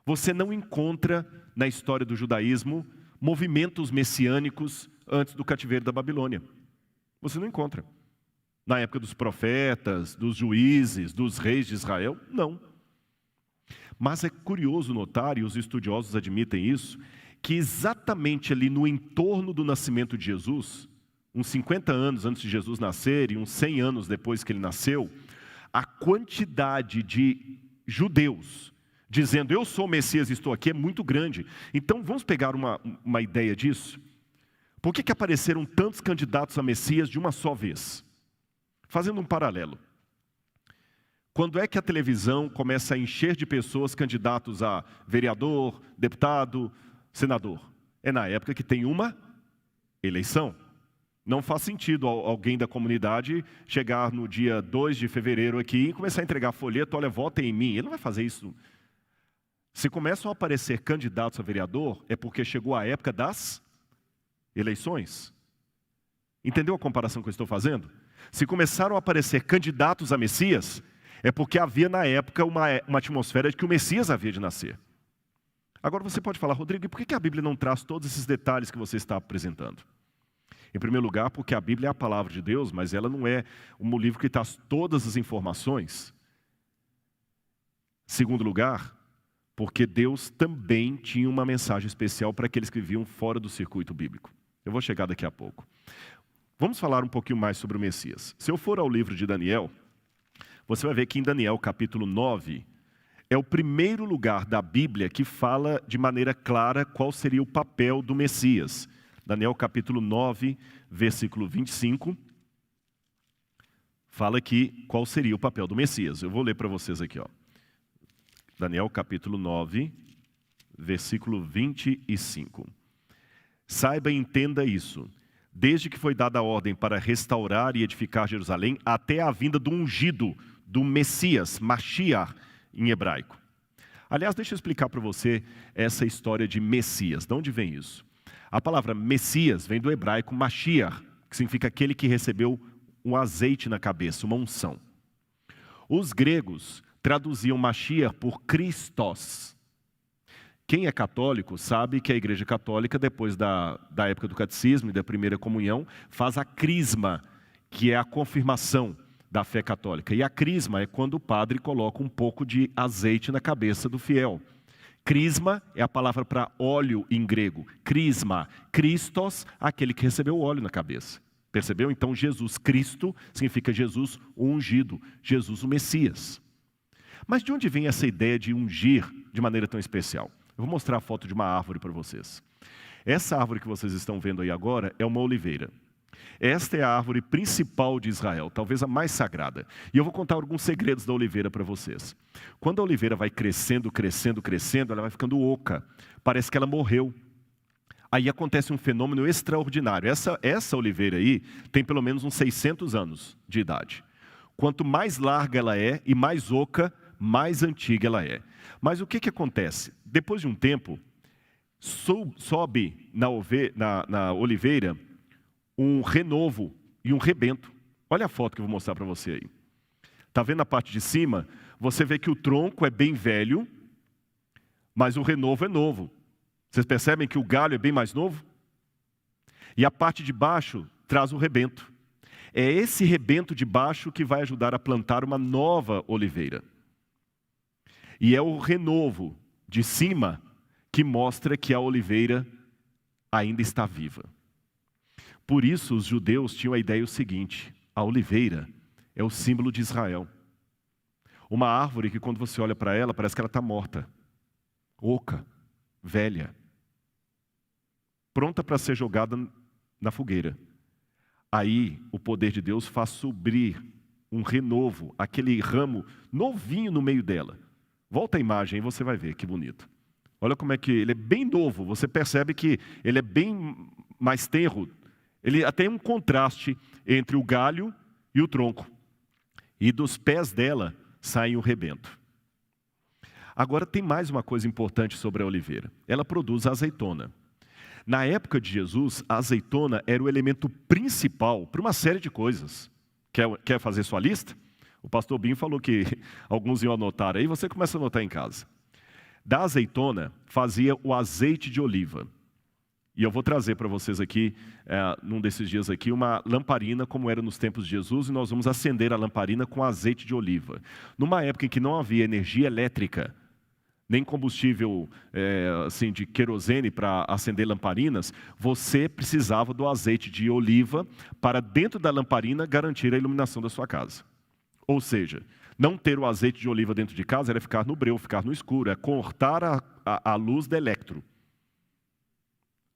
A: você não encontra na história do judaísmo movimentos messiânicos antes do cativeiro da Babilônia. Você não encontra. Na época dos profetas, dos juízes, dos reis de Israel, não. Mas é curioso notar, e os estudiosos admitem isso, que exatamente ali no entorno do nascimento de Jesus, uns 50 anos antes de Jesus nascer e uns 100 anos depois que ele nasceu, a quantidade de judeus dizendo, eu sou o Messias e estou aqui, é muito grande. Então, vamos pegar uma ideia disso? Por que apareceram tantos candidatos a Messias de uma só vez? Fazendo um paralelo. Quando é que a televisão começa a encher de pessoas candidatos a vereador, deputado, senador? É na época que tem uma eleição. Não faz sentido alguém da comunidade chegar no dia 2 de fevereiro aqui e começar a entregar folheto, olha, votem em mim. Ele não vai fazer isso. Se começam a aparecer candidatos a vereador, é porque chegou a época das eleições. Entendeu a comparação que eu estou fazendo? Se começaram a aparecer candidatos a Messias, é porque havia na época uma atmosfera de que o Messias havia de nascer. Agora você pode falar, Rodrigo, e por que a Bíblia não traz todos esses detalhes que você está apresentando? Em primeiro lugar, porque a Bíblia é a palavra de Deus, mas ela não é um livro que traz todas as informações. Segundo lugar, porque Deus também tinha uma mensagem especial para aqueles que viviam fora do circuito bíblico. Eu vou chegar daqui a pouco. Vamos falar um pouquinho mais sobre o Messias. Se eu for ao livro de Daniel, você vai ver que em Daniel capítulo 9, é o primeiro lugar da Bíblia que fala de maneira clara qual seria o papel do Messias. Daniel capítulo 9, versículo 25, fala aqui qual seria o papel do Messias. Eu vou ler para vocês aqui, ó. Daniel capítulo 9, versículo 25. Saiba e entenda isso. Desde que foi dada a ordem para restaurar e edificar Jerusalém, até a vinda do ungido, do Messias, Mashiach, em hebraico. Aliás, deixa eu explicar para você essa história de Messias. De onde vem isso? A palavra Messias vem do hebraico Mashiach, que significa aquele que recebeu um azeite na cabeça, uma unção. Os gregos traduziam Mashiach por Christos. Quem é católico sabe que a Igreja Católica, depois da época do catecismo e da primeira comunhão, faz a crisma, que é a confirmação da fé católica. E a crisma é quando o padre coloca um pouco de azeite na cabeça do fiel. Crisma é a palavra para óleo em grego. Crisma, Christos, aquele que recebeu o óleo na cabeça. Percebeu? Então Jesus Cristo significa Jesus o ungido, Jesus o Messias. Mas de onde vem essa ideia de ungir de maneira tão especial? Eu vou mostrar a foto de uma árvore para vocês. Essa árvore que vocês estão vendo aí agora é uma oliveira. Esta é a árvore principal de Israel, talvez a mais sagrada. E eu vou contar alguns segredos da oliveira para vocês. Quando a oliveira vai crescendo, crescendo, crescendo, ela vai ficando oca. Parece que ela morreu. Aí acontece um fenômeno extraordinário. Essa oliveira aí tem pelo menos uns 600 anos de idade. Quanto mais larga ela é e mais oca, mais antiga ela é. Mas o que acontece? Depois de um tempo, sobe na oliveira um renovo e um rebento. Olha a foto que eu vou mostrar para você aí. Está vendo a parte de cima? Você vê que o tronco é bem velho, mas o renovo é novo. Vocês percebem que o galho é bem mais novo? E a parte de baixo traz o rebento. É esse rebento de baixo que vai ajudar a plantar uma nova oliveira. E é o renovo de cima que mostra que a oliveira ainda está viva. Por isso os judeus tinham a ideia seguinte: a oliveira é o símbolo de Israel. Uma árvore que quando você olha para ela, parece que ela está morta, oca, velha, pronta para ser jogada na fogueira. Aí o poder de Deus faz subir um renovo, aquele ramo novinho no meio dela. Volta a imagem e você vai ver que bonito. Olha como é que ele é bem novo, você percebe que ele é bem mais tenro. Ele até tem um contraste entre o galho e o tronco. E dos pés dela sai um rebento. Agora tem mais uma coisa importante sobre a oliveira. Ela produz a azeitona. Na época de Jesus, a azeitona era o elemento principal para uma série de coisas. Quer fazer sua lista? O pastor Binho falou que alguns iam anotar aí, você começa a anotar em casa. Da azeitona fazia o azeite de oliva. E eu vou trazer para vocês aqui, num desses dias aqui, uma lamparina como era nos tempos de Jesus, e nós vamos acender a lamparina com azeite de oliva. Numa época em que não havia energia elétrica, nem combustível assim, de querosene para acender lamparinas, você precisava do azeite de oliva para dentro da lamparina garantir a iluminação da sua casa. Ou seja, não ter o azeite de oliva dentro de casa era ficar no breu, ficar no escuro, é cortar a luz da eletro.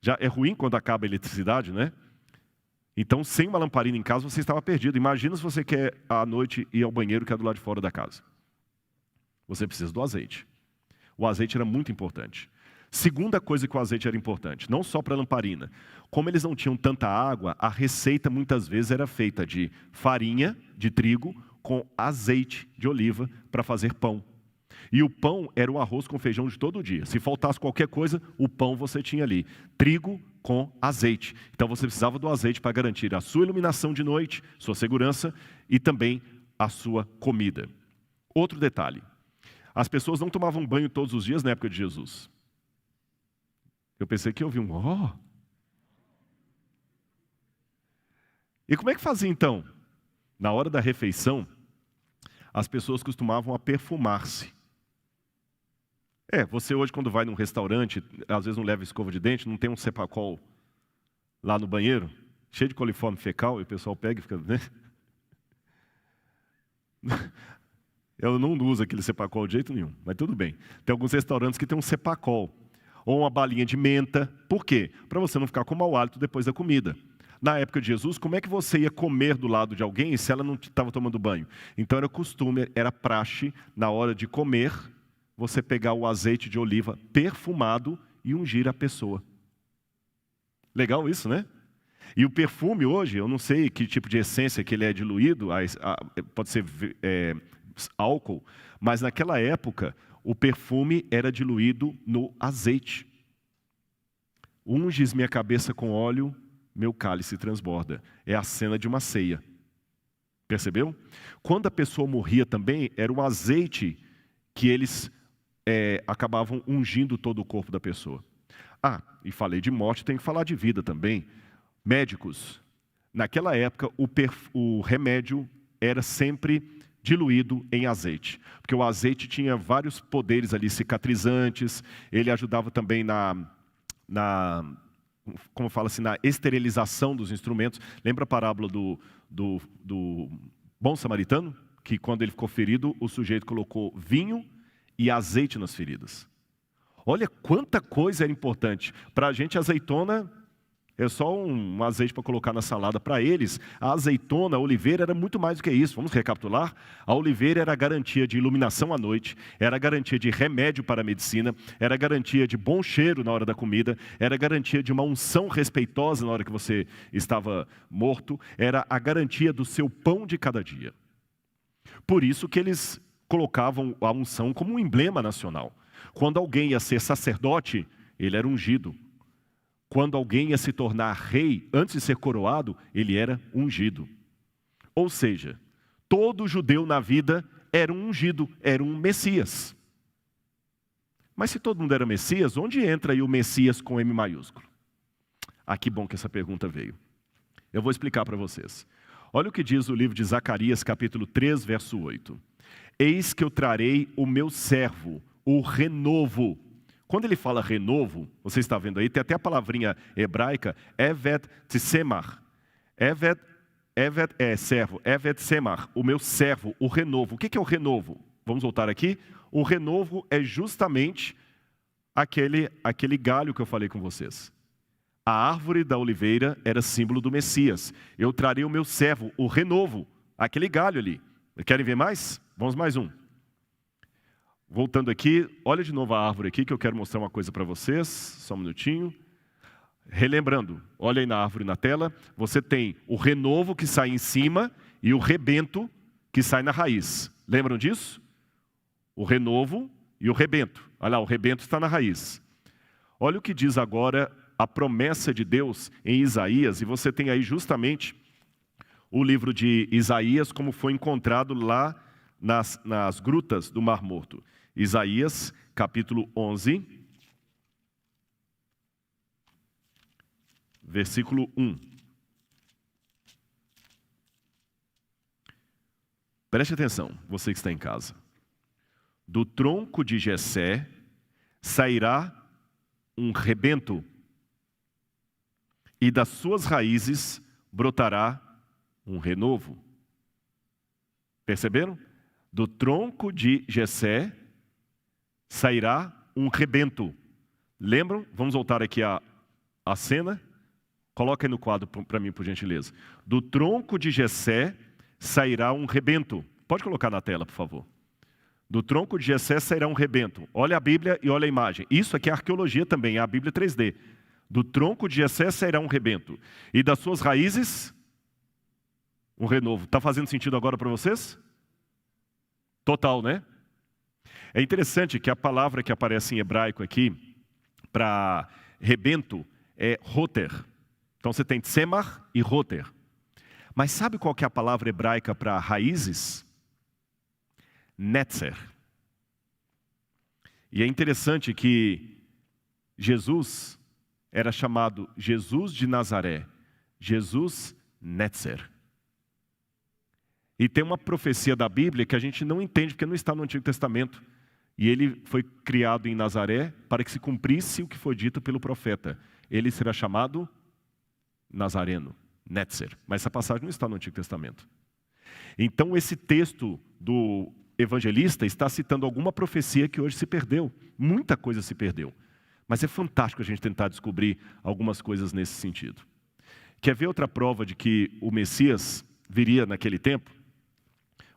A: Já é ruim quando acaba a eletricidade, né? Então, sem uma lamparina em casa, você estava perdido. Imagina se você quer, à noite, ir ao banheiro que é do lado de fora da casa. Você precisa do azeite. O azeite era muito importante. Segunda coisa que o azeite era importante, não só para a lamparina. Como eles não tinham tanta água, a receita muitas vezes era feita de farinha de trigo com azeite de oliva para fazer pão. E o pão era o arroz com feijão de todo dia. Se faltasse qualquer coisa, o pão você tinha ali. Trigo com azeite. Então você precisava do azeite para garantir a sua iluminação de noite, sua segurança e também a sua comida. Outro detalhe. As pessoas não tomavam banho todos os dias na época de Jesus. Eu pensei que eu vi um ó. E como é que fazia então? Na hora da refeição, as pessoas costumavam a perfumar-se. Você hoje quando vai num restaurante, às vezes não leva escova de dente, não tem um Cepacol lá no banheiro, cheio de coliforme fecal, e o pessoal pega e fica... Né? Eu não uso aquele Cepacol de jeito nenhum, mas tudo bem. Tem alguns restaurantes que tem um Cepacol, ou uma balinha de menta. Por quê? Para você não ficar com mau hálito depois da comida. Na época de Jesus, como é que você ia comer do lado de alguém se ela não estava tomando banho? Então era costume, era praxe, na hora de comer, você pegar o azeite de oliva perfumado e ungir a pessoa. Legal isso, né? E o perfume hoje, eu não sei que tipo de essência que ele é diluído, pode ser álcool, mas naquela época o perfume era diluído no azeite. Unges minha cabeça com óleo, meu cálice transborda. É a cena de uma ceia. Percebeu? Quando a pessoa morria também, era um azeite que eles acabavam ungindo todo o corpo da pessoa. E falei de morte, tem que falar de vida também. Médicos, naquela época o remédio era sempre diluído em azeite, porque o azeite tinha vários poderes ali cicatrizantes, ele ajudava também como fala assim, na esterilização dos instrumentos. Lembra a parábola do bom samaritano? Que quando ele ficou ferido, o sujeito colocou vinho e azeite nas feridas. Olha quanta coisa era importante. Para a gente, a azeitona é só um azeite para colocar na salada. Para eles, a azeitona, a oliveira, era muito mais do que isso. Vamos recapitular? A oliveira era a garantia de iluminação à noite, era a garantia de remédio para a medicina, era a garantia de bom cheiro na hora da comida, era a garantia de uma unção respeitosa na hora que você estava morto, era a garantia do seu pão de cada dia. Por isso que eles colocavam a unção como um emblema nacional. Quando alguém ia ser sacerdote, ele era ungido. Quando alguém ia se tornar rei, antes de ser coroado, ele era ungido. Ou seja, todo judeu na vida era um ungido, era um Messias. Mas se todo mundo era Messias, onde entra aí o Messias com M maiúsculo? Que bom que essa pergunta veio. Eu vou explicar para vocês. Olha o que diz o livro de Zacarias, capítulo 3, verso 8. Eis que eu trarei o meu servo, o renovo. Quando ele fala renovo, você está vendo aí, tem até a palavrinha hebraica, Evet Tsemar. Evet é servo, Evet Tsemar, o meu servo, o renovo. O que é o renovo? Vamos voltar aqui. O renovo é justamente aquele galho que eu falei com vocês. A árvore da oliveira era símbolo do Messias. Eu trarei o meu servo, o renovo, aquele galho ali. Querem ver mais? Vamos mais um. Voltando aqui, olha de novo a árvore aqui, que eu quero mostrar uma coisa para vocês. Só um minutinho. Relembrando, olha aí na árvore na tela. Você tem o renovo que sai em cima e o rebento que sai na raiz. Lembram disso? O renovo e o rebento. Olha lá, o rebento está na raiz. Olha o que diz agora a promessa de Deus em Isaías. E você tem aí justamente o livro de Isaías, como foi encontrado lá nas grutas do Mar Morto. Isaías, capítulo 11, versículo 1. Preste atenção, você que está em casa. Do tronco de Jessé sairá um rebento, e das suas raízes brotará um renovo. Perceberam? Do tronco de Jessé sairá um rebento. Lembram? Vamos voltar aqui à cena. Coloca aí no quadro para mim, por gentileza. Do tronco de Jessé sairá um rebento. Pode colocar na tela, por favor. Do tronco de Jessé sairá um rebento. Olha a Bíblia e olha a imagem. Isso aqui é arqueologia também, é a Bíblia 3D. Do tronco de Jessé sairá um rebento. E das suas raízes, um renovo. Está fazendo sentido agora para vocês? Total, né? É interessante que a palavra que aparece em hebraico aqui, para rebento, é roter. Então você tem tsemar e roter. Mas sabe qual que é a palavra hebraica para raízes? Netzer. E é interessante que Jesus era chamado Jesus de Nazaré, Jesus Netzer. E tem uma profecia da Bíblia que a gente não entende porque não está no Antigo Testamento. E ele foi criado em Nazaré para que se cumprisse o que foi dito pelo profeta. Ele será chamado Nazareno, Netzer. Mas essa passagem não está no Antigo Testamento. Então esse texto do evangelista está citando alguma profecia que hoje se perdeu. Muita coisa se perdeu. Mas é fantástico a gente tentar descobrir algumas coisas nesse sentido. Quer ver outra prova de que o Messias viria naquele tempo?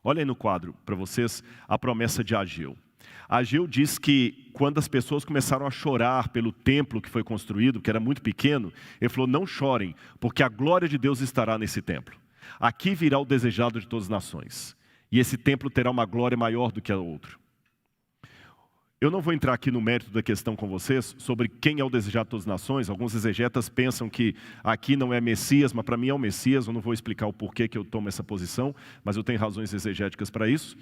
A: Olha aí no quadro para vocês a promessa de Ageu. Ageu diz que quando as pessoas começaram a chorar pelo templo que foi construído, que era muito pequeno, ele falou, não chorem, porque a glória de Deus estará nesse templo. Aqui virá o desejado de todas as nações. E esse templo terá uma glória maior do que a outro. Eu não vou entrar aqui no mérito da questão com vocês sobre quem é o desejado de todas as nações. Alguns exegetas pensam que aqui não é Messias, mas para mim é o Messias. Eu não vou explicar o porquê que eu tomo essa posição, mas eu tenho razões exegéticas para isso.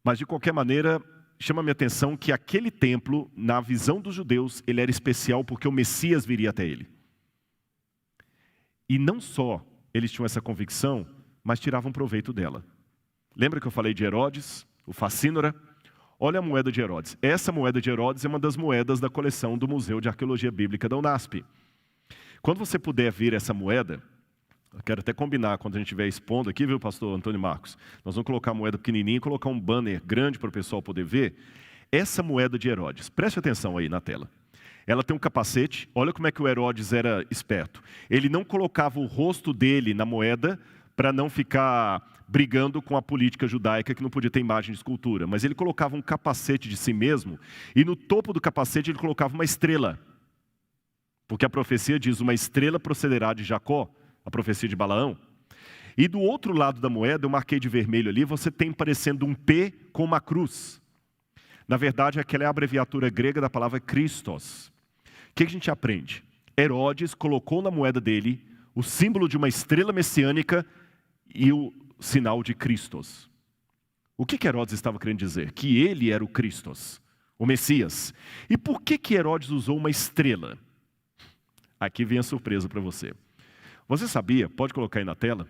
A: Mas de qualquer maneira, chama a minha atenção que aquele templo, na visão dos judeus, ele era especial porque o Messias viria até ele. E não só eles tinham essa convicção, mas tiravam proveito dela. Lembra que eu falei de Herodes, o Facínora? Olha a moeda de Herodes. Essa moeda de Herodes é uma das moedas da coleção do Museu de Arqueologia Bíblica da UNASP. Quando você puder ver essa moeda, eu quero até combinar quando a gente estiver expondo aqui, viu, pastor Antônio Marcos? Nós vamos colocar a moeda pequenininha e colocar um banner grande para o pessoal poder ver. Essa moeda de Herodes, preste atenção aí na tela. Ela tem um capacete, olha como é que o Herodes era esperto. Ele não colocava o rosto dele na moeda para não ficar brigando com a política judaica que não podia ter imagem de escultura. Mas ele colocava um capacete de si mesmo e no topo do capacete ele colocava uma estrela. Porque a profecia diz, uma estrela procederá de Jacó, a profecia de Balaão. E do outro lado da moeda, eu marquei de vermelho ali, você tem parecendo um P com uma cruz. Na verdade, aquela é a abreviatura grega da palavra Christos. O que a gente aprende? Herodes colocou na moeda dele o símbolo de uma estrela messiânica e o sinal de Christos. O que Herodes estava querendo dizer? Que ele era o Christos, o Messias. E por que Herodes usou uma estrela? Aqui vem a surpresa para você. Você sabia, pode colocar aí na tela,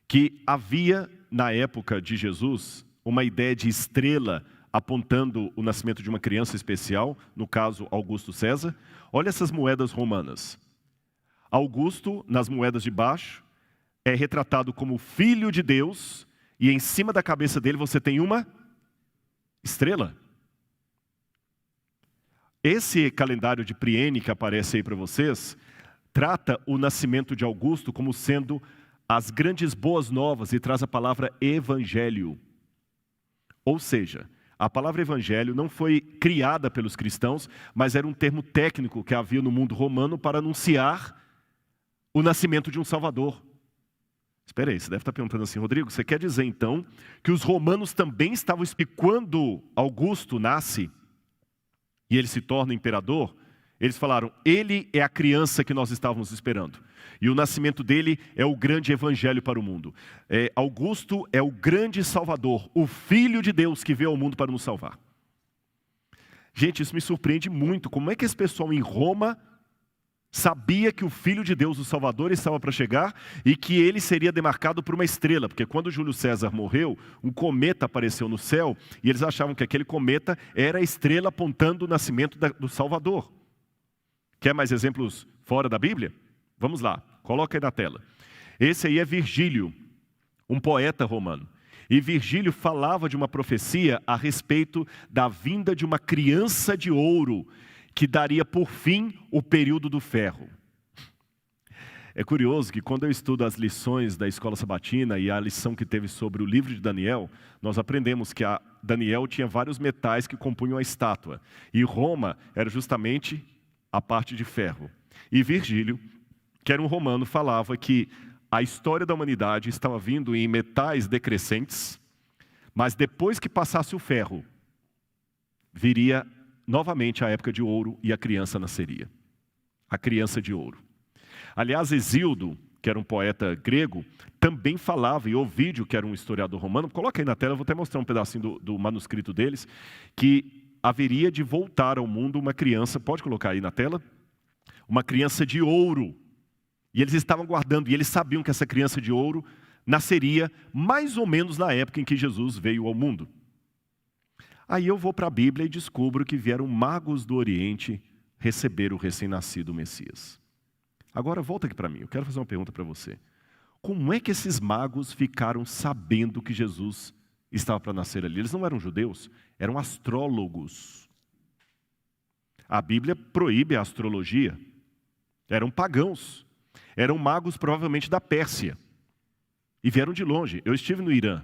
A: que havia na época de Jesus uma ideia de estrela apontando o nascimento de uma criança especial, no caso Augusto César? Olha essas moedas romanas. Augusto, nas moedas de baixo, é retratado como filho de Deus, e em cima da cabeça dele você tem uma estrela. Esse calendário de Priene que aparece aí para vocês, trata o nascimento de Augusto como sendo as grandes boas novas e traz a palavra evangelho. Ou seja, a palavra evangelho não foi criada pelos cristãos, mas era um termo técnico que havia no mundo romano para anunciar o nascimento de um Salvador. Espera aí, você deve estar perguntando assim, Rodrigo, você quer dizer então que os romanos também estavam... E quando Augusto nasce e ele se torna imperador, eles falaram, ele é a criança que nós estávamos esperando. E o nascimento dele é o grande evangelho para o mundo. Augusto é o grande salvador, o filho de Deus que veio ao mundo para nos salvar. Gente, isso me surpreende muito. Como é que esse pessoal em Roma sabia que o Filho de Deus, o Salvador, estava para chegar e que ele seria demarcado por uma estrela? Porque quando Júlio César morreu, um cometa apareceu no céu e eles achavam que aquele cometa era a estrela apontando o nascimento do Salvador. Quer mais exemplos fora da Bíblia? Vamos lá, coloca aí na tela. Esse aí é Virgílio, um poeta romano. E Virgílio falava de uma profecia a respeito da vinda de uma criança de ouro, que daria por fim o período do ferro. É curioso que quando eu estudo as lições da escola sabatina e a lição que teve sobre o livro de Daniel, nós aprendemos que Daniel tinha vários metais que compunham a estátua. E Roma era justamente a parte de ferro. E Virgílio, que era um romano, falava que a história da humanidade estava vindo em metais decrescentes, mas depois que passasse o ferro, viria novamente a época de ouro e a criança nasceria. A criança de ouro. Aliás, Hesíodo, que era um poeta grego, também falava, e Ovídio, que era um historiador romano, coloca aí na tela, eu vou até mostrar um pedacinho do manuscrito deles, que haveria de voltar ao mundo uma criança, pode colocar aí na tela? Uma criança de ouro. E eles estavam guardando, e eles sabiam que essa criança de ouro nasceria mais ou menos na época em que Jesus veio ao mundo. Aí eu vou para a Bíblia e descubro que vieram magos do Oriente receber o recém-nascido Messias. Agora volta aqui para mim, eu quero fazer uma pergunta para você. Como é que esses magos ficaram sabendo que Jesus estava para nascer ali? Eles não eram judeus, eram astrólogos. A Bíblia proíbe a astrologia. Eram pagãos. Eram magos provavelmente da Pérsia. E vieram de longe. Eu estive no Irã.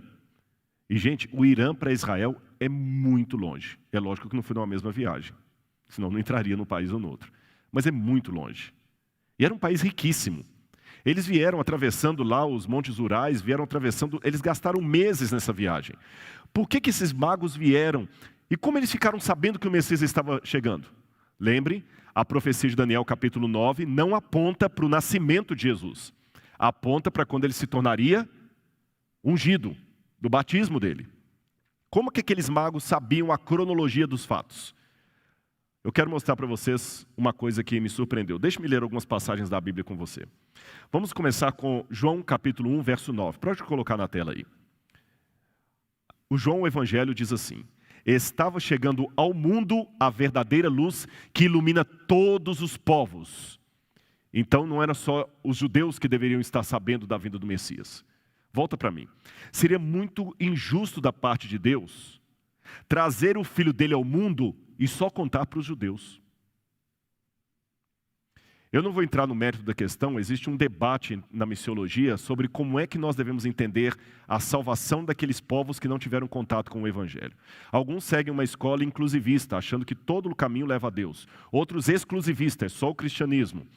A: E, gente, o Irã para Israel é muito longe. É lógico que não foi numa mesma viagem. Senão não entraria num país ou no outro. Mas é muito longe. E era um país riquíssimo. Eles vieram atravessando lá os Montes Urais, eles gastaram meses nessa viagem. Por que esses magos vieram? E como eles ficaram sabendo que o Messias estava chegando? Lembrem, a profecia de Daniel capítulo 9 não aponta para o nascimento de Jesus. Aponta para quando ele se tornaria ungido, do batismo dele. Como que aqueles magos sabiam a cronologia dos fatos? Eu quero mostrar para vocês uma coisa que me surpreendeu. Deixe-me ler algumas passagens da Bíblia com você. Vamos começar com João capítulo 1, verso 9. Pode colocar na tela aí. O João, o Evangelho, diz assim: estava chegando ao mundo a verdadeira luz que ilumina todos os povos. Então não era só os judeus que deveriam estar sabendo da vinda do Messias. Volta para mim. Seria muito injusto da parte de Deus trazer o filho dele ao mundo e só contar para os judeus. Eu não vou entrar no mérito da questão, existe um debate na missiologia sobre como é que nós devemos entender a salvação daqueles povos que não tiveram contato com o Evangelho. Alguns seguem uma escola inclusivista, achando que todo o caminho leva a Deus. Outros exclusivistas, é só o cristianismo.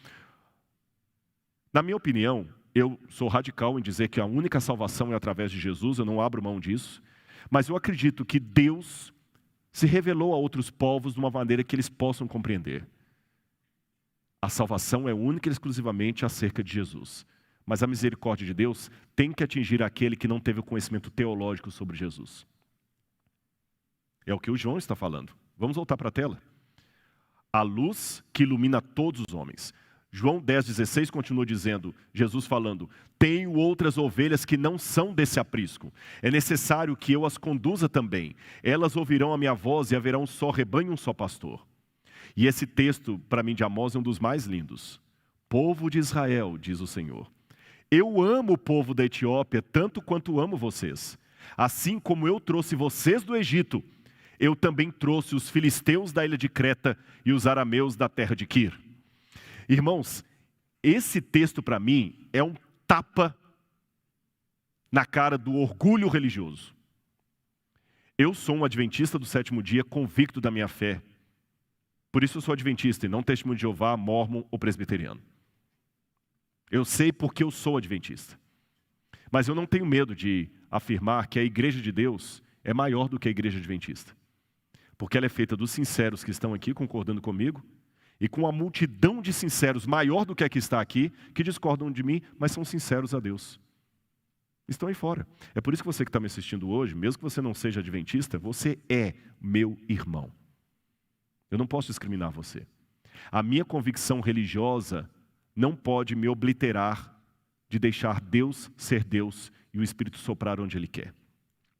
A: Na minha opinião, eu sou radical em dizer que a única salvação é através de Jesus, eu não abro mão disso. Mas eu acredito que Deus se revelou a outros povos de uma maneira que eles possam compreender. A salvação é única e exclusivamente acerca de Jesus. Mas a misericórdia de Deus tem que atingir aquele que não teve o conhecimento teológico sobre Jesus. É o que o João está falando. Vamos voltar para a tela. A luz que ilumina todos os homens. João 10,16 continua dizendo, Jesus falando: tenho outras ovelhas que não são desse aprisco. É necessário que eu as conduza também. Elas ouvirão a minha voz e haverá um só rebanho e um só pastor. E esse texto, para mim, de Amós, é um dos mais lindos. Povo de Israel, diz o Senhor, eu amo o povo da Etiópia tanto quanto amo vocês. Assim como eu trouxe vocês do Egito, eu também trouxe os filisteus da ilha de Creta e os arameus da terra de Quir. Irmãos, esse texto para mim é um tapa na cara do orgulho religioso. Eu sou um adventista do sétimo dia, convicto da minha fé. Por isso eu sou adventista e não testemunho de Jeová, mórmon ou presbiteriano. Eu sei porque eu sou adventista. Mas eu não tenho medo de afirmar que a igreja de Deus é maior do que a igreja adventista. Porque ela é feita dos sinceros que estão aqui concordando comigo e com a multidão de sinceros maior do que a que está aqui, que discordam de mim, mas são sinceros a Deus. Estão aí fora. É por isso que você que está me assistindo hoje, mesmo que você não seja adventista, você é meu irmão. Eu não posso discriminar você. A minha convicção religiosa não pode me obliterar de deixar Deus ser Deus e o Espírito soprar onde Ele quer.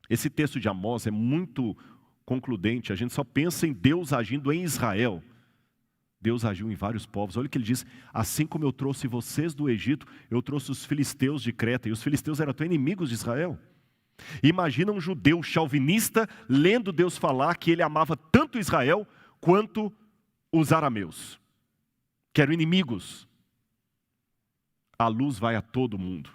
A: Esse texto de Amós é muito concludente. A gente só pensa em Deus agindo em Israel. Deus agiu em vários povos. Olha o que ele diz: assim como eu trouxe vocês do Egito, eu trouxe os filisteus de Creta. E os filisteus eram até inimigos de Israel. Imagina um judeu chauvinista lendo Deus falar que ele amava tanto Israel quanto os arameus, que eram inimigos. A luz vai a todo mundo.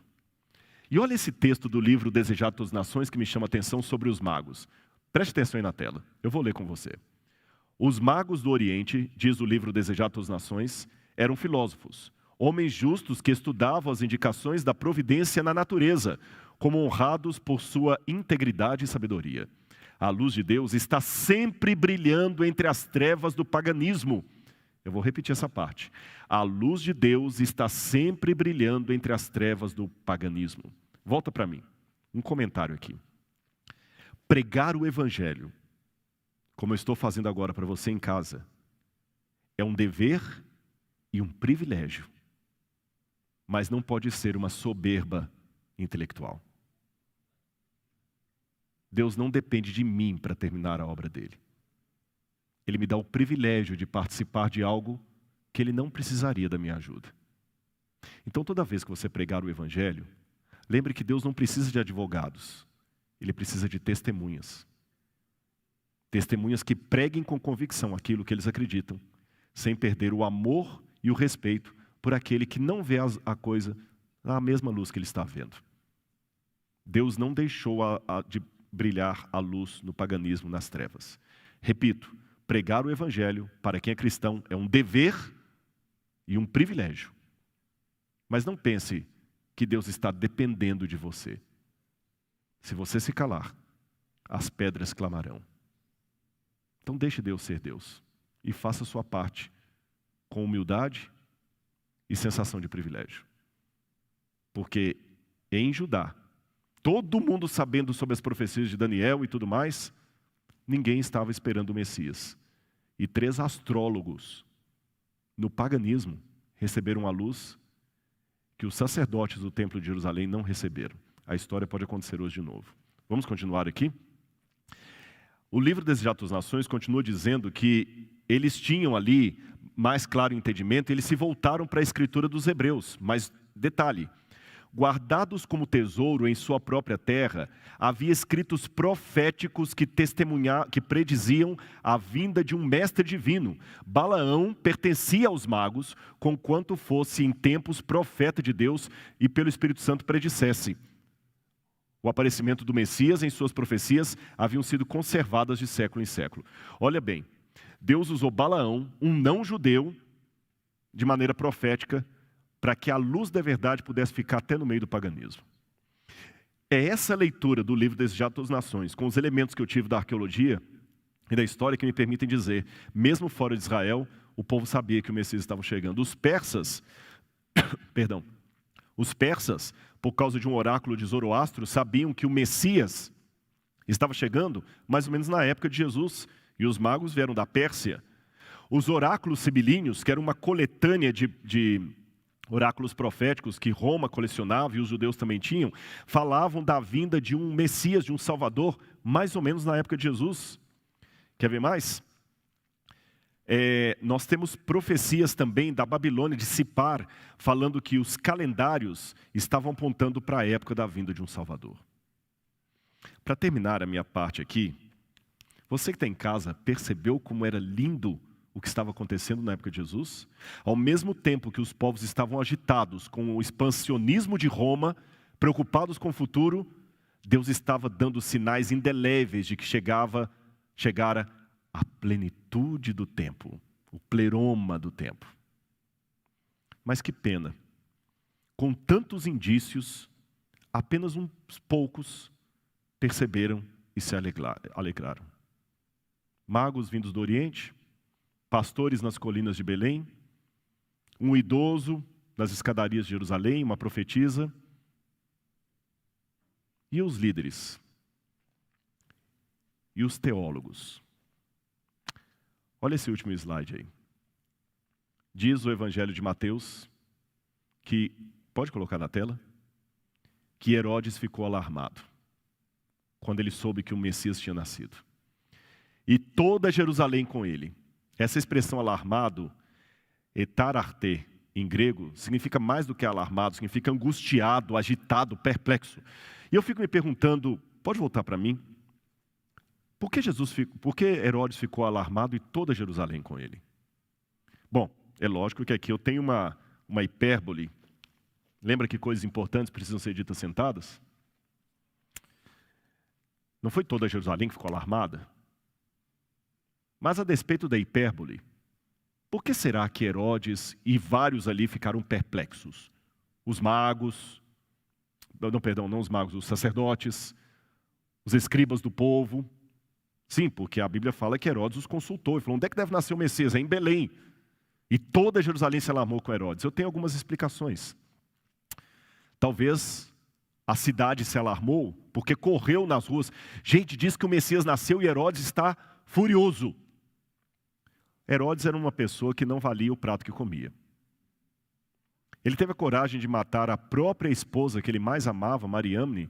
A: E olha esse texto do livro Desejado das Nações que me chama a atenção sobre os magos. Preste atenção aí na tela, eu vou ler com você. Os magos do Oriente, diz o livro Desejado das Nações, eram filósofos, homens justos que estudavam as indicações da providência na natureza, como honrados por sua integridade e sabedoria. A luz de Deus está sempre brilhando entre as trevas do paganismo. Eu vou repetir essa parte. A luz de Deus está sempre brilhando entre as trevas do paganismo. Volta para mim. Um comentário aqui. Pregar o evangelho, como eu estou fazendo agora para você em casa, é um dever e um privilégio, mas não pode ser uma soberba intelectual. Deus não depende de mim para terminar a obra dele. Ele me dá o privilégio de participar de algo que ele não precisaria da minha ajuda. Então, toda vez que você pregar o evangelho, lembre que Deus não precisa de advogados, ele precisa de testemunhas. Testemunhas que preguem com convicção aquilo que eles acreditam, sem perder o amor e o respeito por aquele que não vê a coisa na mesma luz que ele está vendo. Deus não deixou de brilhar a luz no paganismo, nas trevas. Repito, pregar o evangelho para quem é cristão é um dever e um privilégio. Mas não pense que Deus está dependendo de você. Se você se calar, as pedras clamarão. Então deixe Deus ser Deus e faça a sua parte com humildade e sensação de privilégio. Porque em Judá, todo mundo sabendo sobre as profecias de Daniel e tudo mais, ninguém estava esperando o Messias. E 3 astrólogos no paganismo receberam a luz que os sacerdotes do templo de Jerusalém não receberam. A história pode acontecer hoje de novo. Vamos continuar aqui? O livro Desejado das Nações continua dizendo que eles tinham ali mais claro entendimento, eles se voltaram para a escritura dos hebreus. Mas, detalhe, guardados como tesouro em sua própria terra, havia escritos proféticos que prediziam a vinda de um mestre divino. Balaão pertencia aos magos, conquanto fosse em tempos profeta de Deus e pelo Espírito Santo predissesse. O aparecimento do Messias em suas profecias haviam sido conservadas de século em século. Olha bem, Deus usou Balaão, um não-judeu, de maneira profética, para que a luz da verdade pudesse ficar até no meio do paganismo. É essa leitura do livro Desejado das Nações, com os elementos que eu tive da arqueologia e da história, que me permitem dizer, mesmo fora de Israel, o povo sabia que o Messias estava chegando. Os persas, por causa de um oráculo de Zoroastro, sabiam que o Messias estava chegando mais ou menos na época de Jesus, e os magos vieram da Pérsia. Os oráculos sibilíneos, que era uma coletânea de oráculos proféticos que Roma colecionava e os judeus também tinham, falavam da vinda de um Messias, de um Salvador, mais ou menos na época de Jesus. Quer ver mais? Nós temos profecias também da Babilônia, de Sipar, falando que os calendários estavam apontando para a época da vinda de um Salvador. Para terminar a minha parte aqui, você que está em casa, percebeu como era lindo o que estava acontecendo na época de Jesus? Ao mesmo tempo que os povos estavam agitados com o expansionismo de Roma, preocupados com o futuro, Deus estava dando sinais indeléveis de que chegara a plenitude do tempo, o pleroma do tempo. Mas que pena, com tantos indícios, apenas uns poucos perceberam e se alegraram. Magos vindos do Oriente, pastores nas colinas de Belém, um idoso nas escadarias de Jerusalém, uma profetisa, e os líderes, e os teólogos. Olha esse último slide aí. Diz o Evangelho de Mateus, que, pode colocar na tela, que Herodes ficou alarmado quando ele soube que o Messias tinha nascido. E toda Jerusalém com ele. Essa expressão alarmado, etararte, em grego, significa mais do que alarmado, significa angustiado, agitado, perplexo. E eu fico me perguntando, pode voltar para mim? Por que Herodes ficou alarmado e toda Jerusalém com ele? Bom, é lógico que aqui eu tenho uma hipérbole. Lembra que coisas importantes precisam ser ditas sentadas? Não foi toda Jerusalém que ficou alarmada? Mas a despeito da hipérbole, por que será que Herodes e vários ali ficaram perplexos? Os magos, não os magos, os sacerdotes, os escribas do povo. Sim, porque a Bíblia fala que Herodes os consultou e falou: onde é que deve nascer o Messias? É em Belém. E toda Jerusalém se alarmou com Herodes. Eu tenho algumas explicações. Talvez a cidade se alarmou porque correu nas ruas. Gente, diz que o Messias nasceu e Herodes está furioso. Herodes era uma pessoa que não valia o prato que comia. Ele teve a coragem de matar a própria esposa que ele mais amava, Mariamne,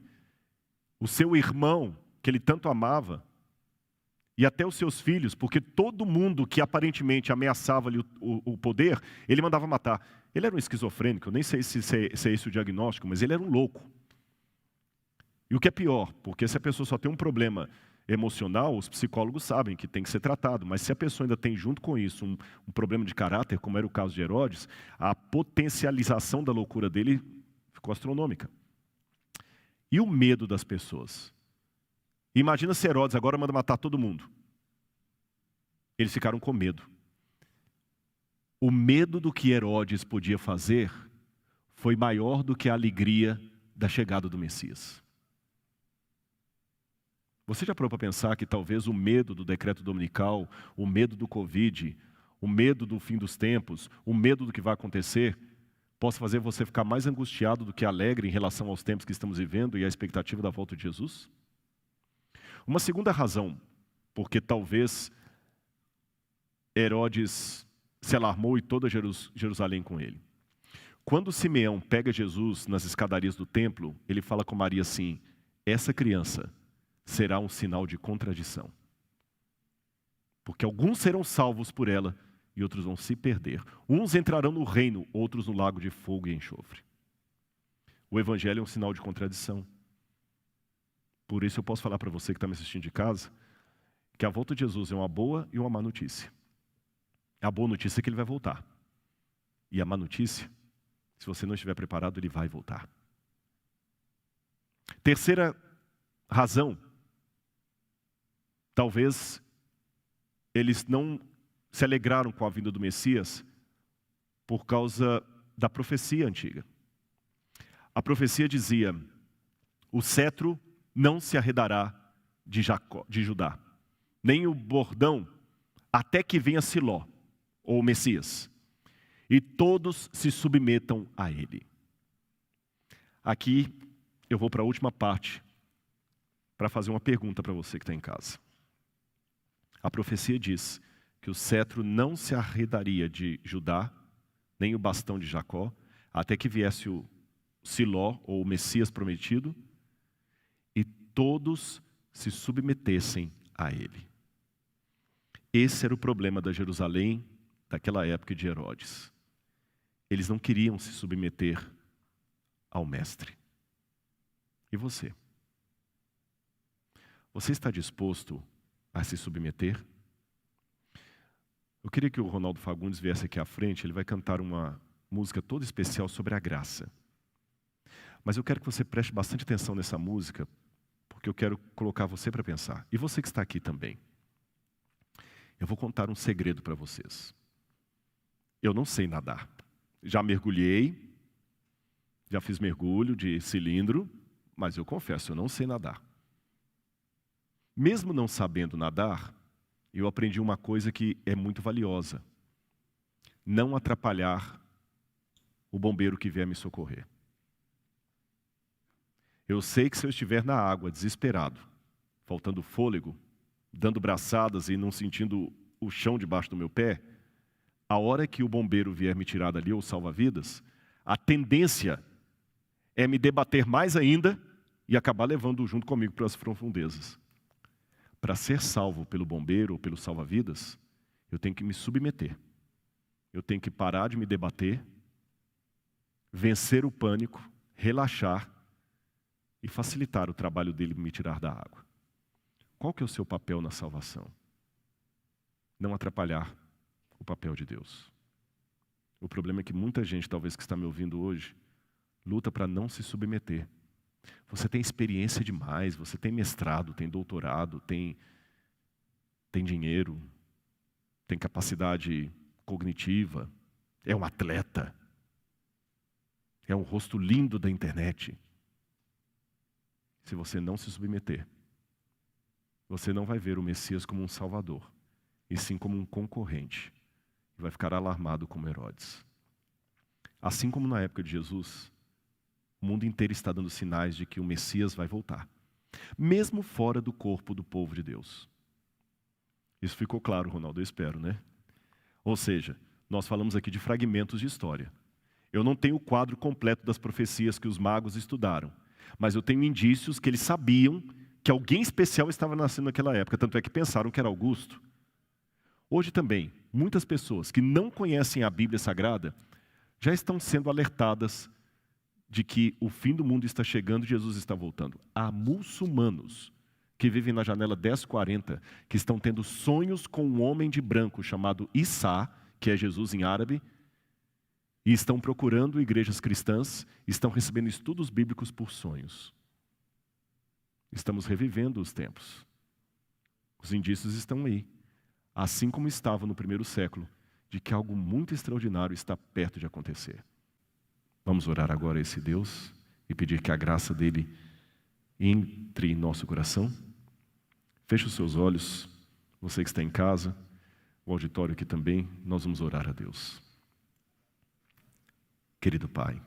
A: o seu irmão que ele tanto amava, e até os seus filhos, porque todo mundo que aparentemente ameaçava-lhe o poder, ele mandava matar. Ele era um esquizofrênico, eu nem sei se é esse o diagnóstico, mas ele era um louco. E o que é pior, porque se a pessoa só tem um problema emocional, os psicólogos sabem que tem que ser tratado, mas se a pessoa ainda tem junto com isso um problema de caráter, como era o caso de Herodes, a potencialização da loucura dele ficou astronômica. E o medo das pessoas? Imagina se Herodes agora manda matar todo mundo. Eles ficaram com medo. O medo do que Herodes podia fazer foi maior do que a alegria da chegada do Messias. Você já parou para pensar que talvez o medo do decreto dominical, o medo do Covid, o medo do fim dos tempos, o medo do que vai acontecer, possa fazer você ficar mais angustiado do que alegre em relação aos tempos que estamos vivendo e à expectativa da volta de Jesus? Uma segunda razão, porque talvez Herodes se alarmou e toda Jerusalém com ele. Quando Simeão pega Jesus nas escadarias do templo, ele fala com Maria assim: essa criança será um sinal de contradição. Porque alguns serão salvos por ela e outros vão se perder. Uns entrarão no reino, outros no lago de fogo e enxofre. O evangelho é um sinal de contradição. Por isso eu posso falar para você que está me assistindo de casa, que a volta de Jesus é uma boa e uma má notícia. A boa notícia é que ele vai voltar. E a má notícia, se você não estiver preparado, ele vai voltar. Terceira razão, talvez eles não se alegraram com a vinda do Messias por causa da profecia antiga. A profecia dizia: o cetro não se arredará de Judá, nem o bordão, até que venha Siló, ou o Messias, e todos se submetam a ele. Aqui eu vou para a última parte, para fazer uma pergunta para você que está em casa. A profecia diz que o cetro não se arredaria de Judá, nem o bastão de Jacó, até que viesse o Siló, ou o Messias prometido, e todos se submetessem a ele. Esse era o problema da Jerusalém, daquela época de Herodes. Eles não queriam se submeter ao mestre. E você? Você está disposto a se submeter? Eu queria que o Ronaldo Fagundes viesse aqui à frente, ele vai cantar uma música toda especial sobre a graça. Mas eu quero que você preste bastante atenção nessa música, porque eu quero colocar você para pensar. E você que está aqui também. Eu vou contar um segredo para vocês. Eu não sei nadar. Já mergulhei, já fiz mergulho de cilindro, mas eu confesso, eu não sei nadar. Mesmo não sabendo nadar, eu aprendi uma coisa que é muito valiosa: não atrapalhar o bombeiro que vier me socorrer. Eu sei que se eu estiver na água desesperado, faltando fôlego, dando braçadas e não sentindo o chão debaixo do meu pé, a hora que o bombeiro vier me tirar dali, ou salva-vidas, a tendência é me debater mais ainda e acabar levando junto comigo para as profundezas. Para ser salvo pelo bombeiro ou pelo salva-vidas, eu tenho que me submeter. Eu tenho que parar de me debater, vencer o pânico, relaxar e facilitar o trabalho dele me tirar da água. Qual que é o seu papel na salvação? Não atrapalhar o papel de Deus. O problema é que muita gente, talvez que está me ouvindo hoje, luta para não se submeter. Você tem experiência demais, você tem mestrado, tem doutorado, tem dinheiro, tem capacidade cognitiva, é um atleta, é um rosto lindo da internet. Se você não se submeter, você não vai ver o Messias como um salvador, e sim como um concorrente. E vai ficar alarmado como Herodes. Assim como na época de Jesus, o mundo inteiro está dando sinais de que o Messias vai voltar, mesmo fora do corpo do povo de Deus. Isso ficou claro, Ronaldo, eu espero, né? Ou seja, nós falamos aqui de fragmentos de história. Eu não tenho o quadro completo das profecias que os magos estudaram, mas eu tenho indícios que eles sabiam que alguém especial estava nascendo naquela época, tanto é que pensaram que era Augusto. Hoje também, muitas pessoas que não conhecem a Bíblia Sagrada já estão sendo alertadas de que o fim do mundo está chegando e Jesus está voltando. Há muçulmanos que vivem na janela 1040, que estão tendo sonhos com um homem de branco chamado Issa, que é Jesus em árabe, e estão procurando igrejas cristãs, estão recebendo estudos bíblicos por sonhos. Estamos revivendo os tempos. Os indícios estão aí, assim como estavam no primeiro século, de que algo muito extraordinário está perto de acontecer. Vamos orar agora a esse Deus e pedir que a graça dele entre em nosso coração? Feche os seus olhos, você que está em casa, o auditório aqui também, nós vamos orar a Deus. Querido Pai,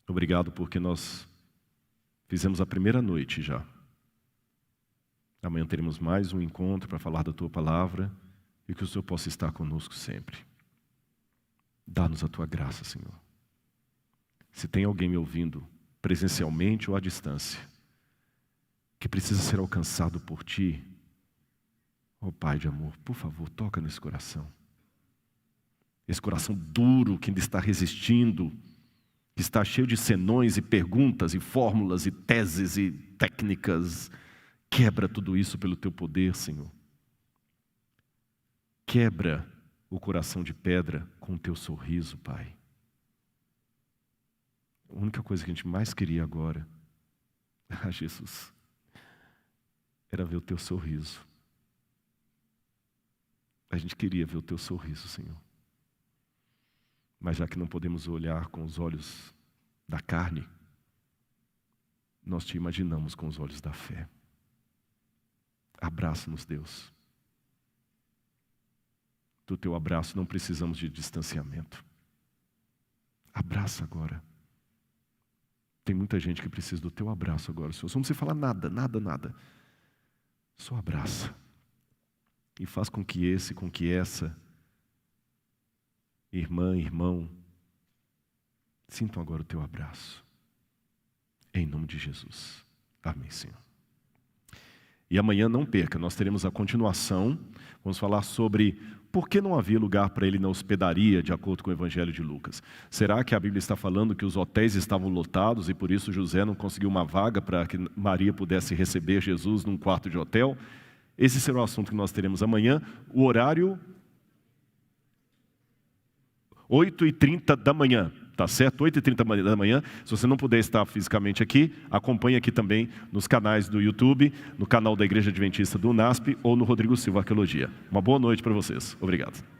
A: obrigado porque nós fizemos a primeira noite já. Amanhã teremos mais um encontro para falar da Tua Palavra e que o Senhor possa estar conosco sempre. Dá-nos a Tua graça, Senhor. Se tem alguém me ouvindo, presencialmente ou à distância, que precisa ser alcançado por Ti, ó Pai de amor, por favor, toca nesse coração. Esse coração duro que ainda está resistindo, que está cheio de senões e perguntas e fórmulas e teses e técnicas. Quebra tudo isso pelo Teu poder, Senhor. Quebra o coração de pedra com o Teu sorriso, Pai. A única coisa que a gente mais queria agora, Jesus, era ver o Teu sorriso. A gente queria ver o Teu sorriso, Senhor. Mas já que não podemos olhar com os olhos da carne, nós Te imaginamos com os olhos da fé. Abraça-nos, Deus. Do Teu abraço não precisamos de distanciamento. Abraça agora. Tem muita gente que precisa do Teu abraço agora, Senhor. Só não precisa falar nada, nada. Só abraça. E faz com que essa irmã, irmão, sintam agora o Teu abraço. Em nome de Jesus. Amém, Senhor. E amanhã não perca, nós teremos a continuação. Vamos falar sobre por que não havia lugar para ele na hospedaria, de acordo com o Evangelho de Lucas. Será que a Bíblia está falando que os hotéis estavam lotados e por isso José não conseguiu uma vaga para que Maria pudesse receber Jesus num quarto de hotel? Esse será o assunto que nós teremos amanhã. O horário 8h30 da manhã, tá certo? 8h30 da manhã. Se você não puder estar fisicamente aqui, acompanhe aqui também nos canais do YouTube, no canal da Igreja Adventista do UNASP ou no Rodrigo Silva Arqueologia. Uma boa noite para vocês. Obrigado.